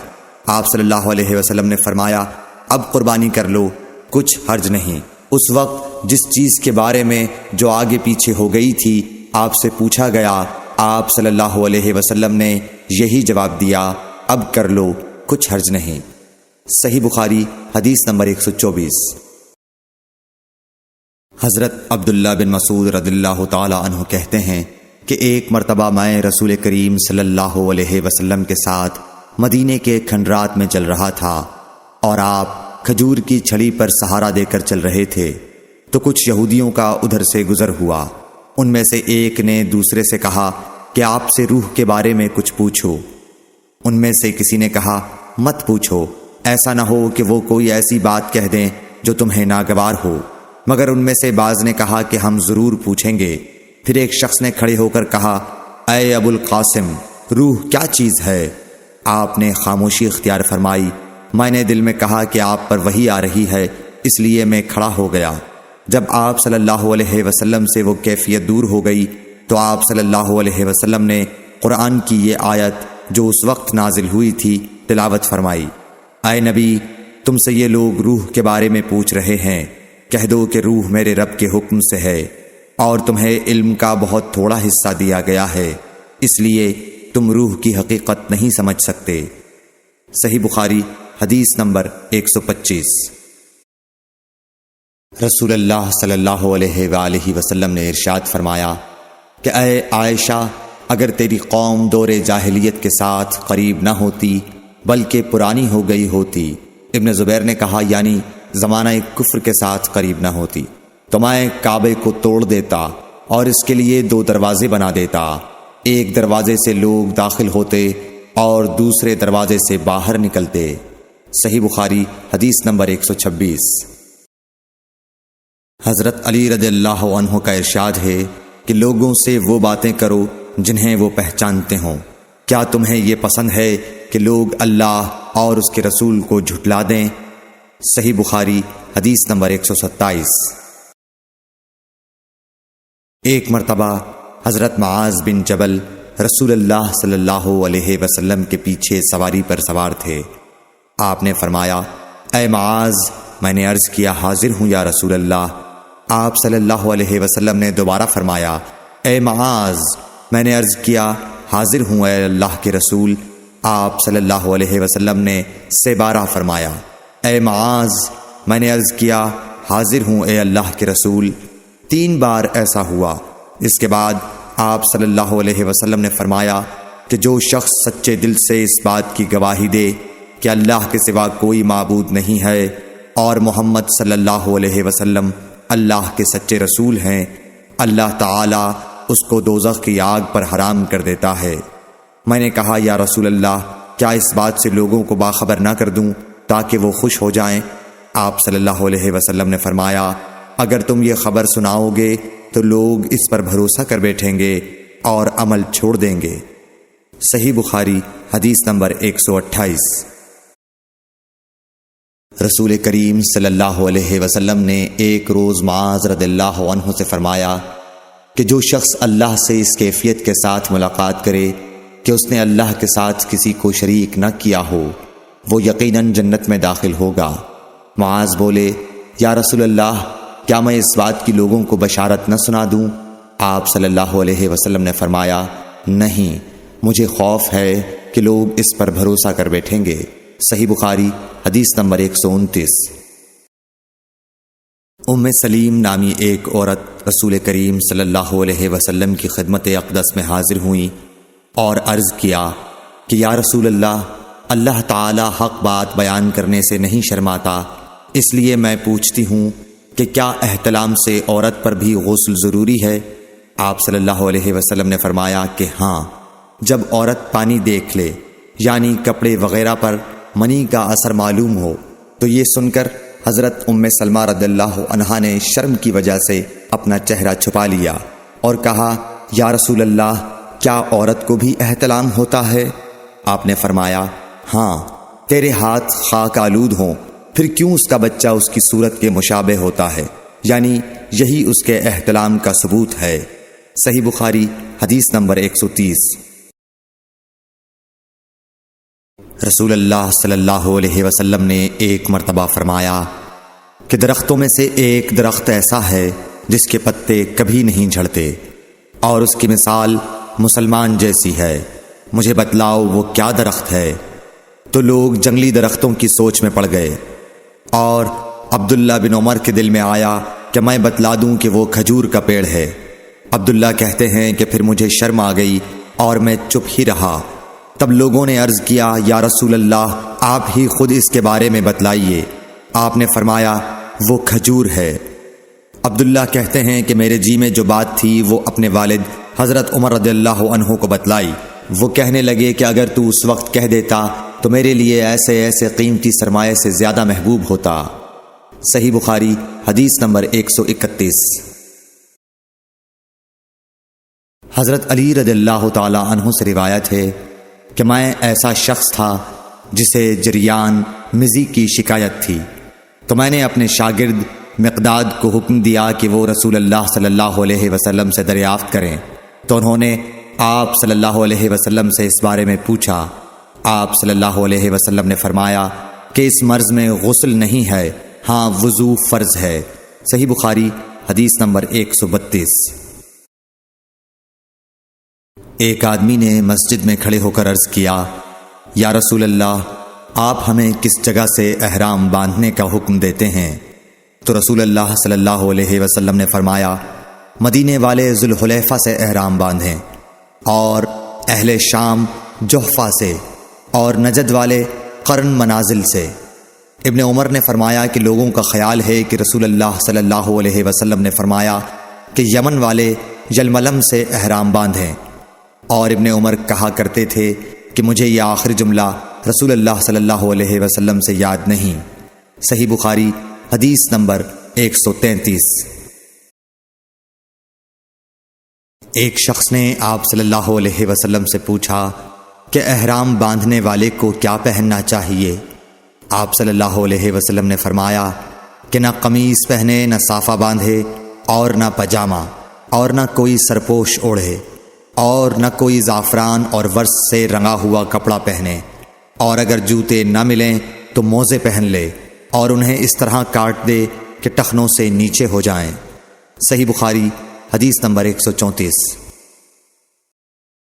آپ صلی اللہ علیہ وسلم نے فرمایا، اب قربانی کر لو، کچھ حرج نہیں۔ اس وقت جس چیز کے بارے میں جو آگے پیچھے ہو گئی تھی آپ سے پوچھا گیا، آپ صلی اللہ علیہ وسلم نے یہی جواب دیا، اب کر لو، کچھ حرج نہیں۔ صحیح بخاری حدیث نمبر 124۔ حضرت عبداللہ بن مسعود رضی اللہ تعالی عنہ کہتے ہیں کہ ایک مرتبہ میں رسول کریم صلی اللہ علیہ وسلم کے ساتھ مدینے کے کھنڈرات میں چل رہا تھا اور آپ کھجور کی چھڑی پر سہارا دے کر چل رہے تھے، تو کچھ یہودیوں کا ادھر سے گزر ہوا۔ ان میں سے ایک نے دوسرے سے کہا کہ آپ سے روح کے بارے میں کچھ پوچھو۔ ان میں سے کسی نے کہا، مت پوچھو، ایسا نہ ہو کہ وہ کوئی ایسی بات کہہ دیں جو تمہیں ناگوار ہو۔ مگر ان میں سے بعض نے کہا کہ ہم ضرور پوچھیں گے۔ پھر ایک شخص نے کھڑے ہو کر کہا، اے ابو القاسم، روح کیا چیز ہے؟ آپ نے خاموشی اختیار فرمائی۔ میں نے دل میں کہا کہ آپ پر وحی آ رہی ہے، اس لیے میں کھڑا ہو گیا۔ جب آپ صلی اللہ علیہ وسلم سے وہ کیفیت دور ہو گئی تو آپ صلی اللہ علیہ وسلم نے قرآن کی یہ آیت جو اس وقت نازل ہوئی تھی تلاوت فرمائی، اے نبی، تم سے یہ لوگ روح کے بارے میں پوچھ رہے ہیں، کہہ دو کہ روح میرے رب کے حکم سے ہے اور تمہیں علم کا بہت تھوڑا حصہ دیا گیا ہے، اس لیے تم روح کی حقیقت نہیں سمجھ سکتے۔ صحیح بخاری حدیث نمبر 125۔ رسول اللہ صلی اللہ علیہ وآلہ وسلم نے ارشاد فرمایا کہ اے عائشہ، اگر تیری قوم دور جاہلیت کے ساتھ قریب نہ ہوتی بلکہ پرانی ہو گئی ہوتی، ابن زبیر نے کہا یعنی زمانہ کفر کے ساتھ قریب نہ ہوتی، تو میں کعبے کو توڑ دیتا اور اس کے لیے 2 دروازے بنا دیتا، ایک دروازے سے لوگ داخل ہوتے اور دوسرے دروازے سے باہر نکلتے۔ صحیح بخاری حدیث نمبر 126۔ حضرت علی رضی اللہ عنہ کا ارشاد ہے کہ لوگوں سے وہ باتیں کرو جنہیں وہ پہچانتے ہوں۔ کیا تمہیں یہ پسند ہے کہ لوگ اللہ اور اس کے رسول کو جھٹلا دیں؟ صحیح بخاری حدیث نمبر 127۔ ایک مرتبہ حضرت معاذ بن جبل رسول اللہ صلی اللہ علیہ وسلم کے پیچھے سواری پر سوار تھے۔ آپ نے فرمایا، اے معاذ، میں نے عرض کیا، حاضر ہوں یا رسول اللہ۔ آپ صلی اللہ علیہ وسلم نے دوبارہ فرمایا، اے معاذ، میں نے عرض کیا، حاضر ہوں اے اللہ کے رسول۔ آپ صلی اللہ علیہ وسلم نے 12 فرمایا، اے معاذ، میں نے عرض کیا، حاضر ہوں اے اللہ کے رسول۔ 3 بار ایسا ہوا۔ اس کے بعد آپ صلی اللہ علیہ وسلم نے فرمایا کہ جو شخص سچے دل سے اس بات کی گواہی دے کہ اللہ کے سوا کوئی معبود نہیں ہے اور محمد صلی اللہ علیہ وسلم اللہ کے سچے رسول ہیں، اللہ تعالی اس کو دوزخ کی آگ پر حرام کر دیتا ہے۔ میں نے کہا، یا رسول اللہ، کیا اس بات سے لوگوں کو باخبر نہ کر دوں تاکہ وہ خوش ہو جائیں؟ آپ صلی اللہ علیہ وسلم نے فرمایا، اگر تم یہ خبر سناؤ گے تو لوگ اس پر بھروسہ کر بیٹھیں گے اور عمل چھوڑ دیں گے۔ صحیح بخاری حدیث نمبر 128۔ رسول کریم صلی اللہ علیہ وسلم نے ایک روز معاذ رضی اللہ عنہ سے فرمایا کہ جو شخص اللہ سے اس کیفیت کے ساتھ ملاقات کرے کہ اس نے اللہ کے ساتھ کسی کو شریک نہ کیا ہو، وہ یقیناً جنت میں داخل ہوگا۔ معاذ بولے، یا رسول اللہ، کیا میں اس بات کی لوگوں کو بشارت نہ سنا دوں؟ آپ صلی اللہ علیہ وسلم نے فرمایا، نہیں، مجھے خوف ہے کہ لوگ اس پر بھروسہ کر بیٹھیں گے۔ صحیح بخاری حدیث نمبر 129۔ ام سلیم نامی ایک عورت رسول کریم صلی اللہ علیہ وسلم کی خدمت اقدس میں حاضر ہوئیں اور عرض کیا کہ یا رسول اللہ، اللہ تعالی حق بات بیان کرنے سے نہیں شرماتا، اس لیے میں پوچھتی ہوں کہ کیا احتلام سے عورت پر بھی غسل ضروری ہے؟ آپ صلی اللہ علیہ وسلم نے فرمایا کہ ہاں، جب عورت پانی دیکھ لے یعنی کپڑے وغیرہ پر منی کا اثر معلوم ہو۔ تو یہ سن کر حضرت ام سلمہ رضی اللہ عنہا نے شرم کی وجہ سے اپنا چہرہ چھپا لیا اور کہا، یا رسول اللہ، کیا عورت کو بھی احتلام ہوتا ہے؟ آپ نے فرمایا، ہاں، تیرے ہاتھ خاک آلود ہوں، پھر کیوں اس کا بچہ اس کی صورت کے مشابہ ہوتا ہے؟ یعنی یہی اس کے احتلام کا ثبوت ہے۔ صحیح بخاری حدیث نمبر 130۔ رسول اللہ صلی اللہ علیہ وسلم نے ایک مرتبہ فرمایا کہ درختوں میں سے ایک درخت ایسا ہے جس کے پتے کبھی نہیں جھڑتے، اور اس کی مثال مسلمان جیسی ہے، مجھے بتلاؤ وہ کیا درخت ہے؟ تو لوگ جنگلی درختوں کی سوچ میں پڑ گئے، اور عبداللہ بن عمر کے دل میں آیا کہ میں بتلا دوں کہ وہ کھجور کا پیڑ ہے۔ عبداللہ کہتے ہیں کہ پھر مجھے شرم آ گئی اور میں چپ ہی رہا۔ تب لوگوں نے عرض کیا، یا رسول اللہ، آپ ہی خود اس کے بارے میں بتلائیے۔ آپ نے فرمایا، وہ کھجور ہے۔ عبداللہ کہتے ہیں کہ میرے جی میں جو بات تھی وہ اپنے والد حضرت عمر رضی اللہ عنہ کو بتلائی۔ وہ کہنے لگے کہ اگر تو اس وقت کہہ دیتا تو میرے لیے ایسے ایسے قیمتی سرمایے سے زیادہ محبوب ہوتا۔ صحیح بخاری حدیث نمبر 131۔ حضرت علی رضی اللہ تعالی عنہ سے روایت ہے کہ میں ایسا شخص تھا جسے جریان مزی کی شکایت تھی، تو میں نے اپنے شاگرد مقداد کو حکم دیا کہ وہ رسول اللہ صلی اللہ علیہ وسلم سے دریافت کریں، تو انہوں نے آپ صلی اللہ علیہ وسلم سے اس بارے میں پوچھا۔ آپ صلی اللہ علیہ وسلم نے فرمایا کہ اس مرض میں غسل نہیں ہے، ہاں وضو فرض ہے۔ صحیح بخاری حدیث نمبر 132۔ ایک آدمی نے مسجد میں کھڑے ہو کر عرض کیا، یا رسول اللہ، آپ ہمیں کس جگہ سے احرام باندھنے کا حکم دیتے ہیں؟ تو رسول اللہ صلی اللہ علیہ وسلم نے فرمایا، مدینے والے ذوالحلیفہ سے احرام باندھیں، اور اہل شام جحفہ سے، اور نجد والے قرن منازل سے۔ ابن عمر نے فرمایا کہ لوگوں کا خیال ہے کہ رسول اللہ صلی اللہ علیہ وسلم نے فرمایا کہ یمن والے یلملم سے احرام باندھیں، اور ابن عمر کہا کرتے تھے کہ مجھے یہ آخری جملہ رسول اللہ صلی اللہ علیہ وسلم سے یاد نہیں۔ صحیح بخاری حدیث نمبر 133۔ ایک شخص نے آپ صلی اللہ علیہ وسلم سے پوچھا کہ احرام باندھنے والے کو کیا پہننا چاہیے؟ آپ صلی اللہ علیہ وسلم نے فرمایا کہ نہ قمیص پہنے، نہ صافہ باندھے، اور نہ پاجامہ، اور نہ کوئی سرپوش اوڑھے، اور نہ کوئی زعفران اور ورس سے رنگا ہوا کپڑا پہنے، اور اگر جوتے نہ ملیں تو موزے پہن لے، اور انہیں اس طرح کاٹ دے کہ ٹخنوں سے نیچے ہو جائیں۔ صحیح بخاری حدیث نمبر 134۔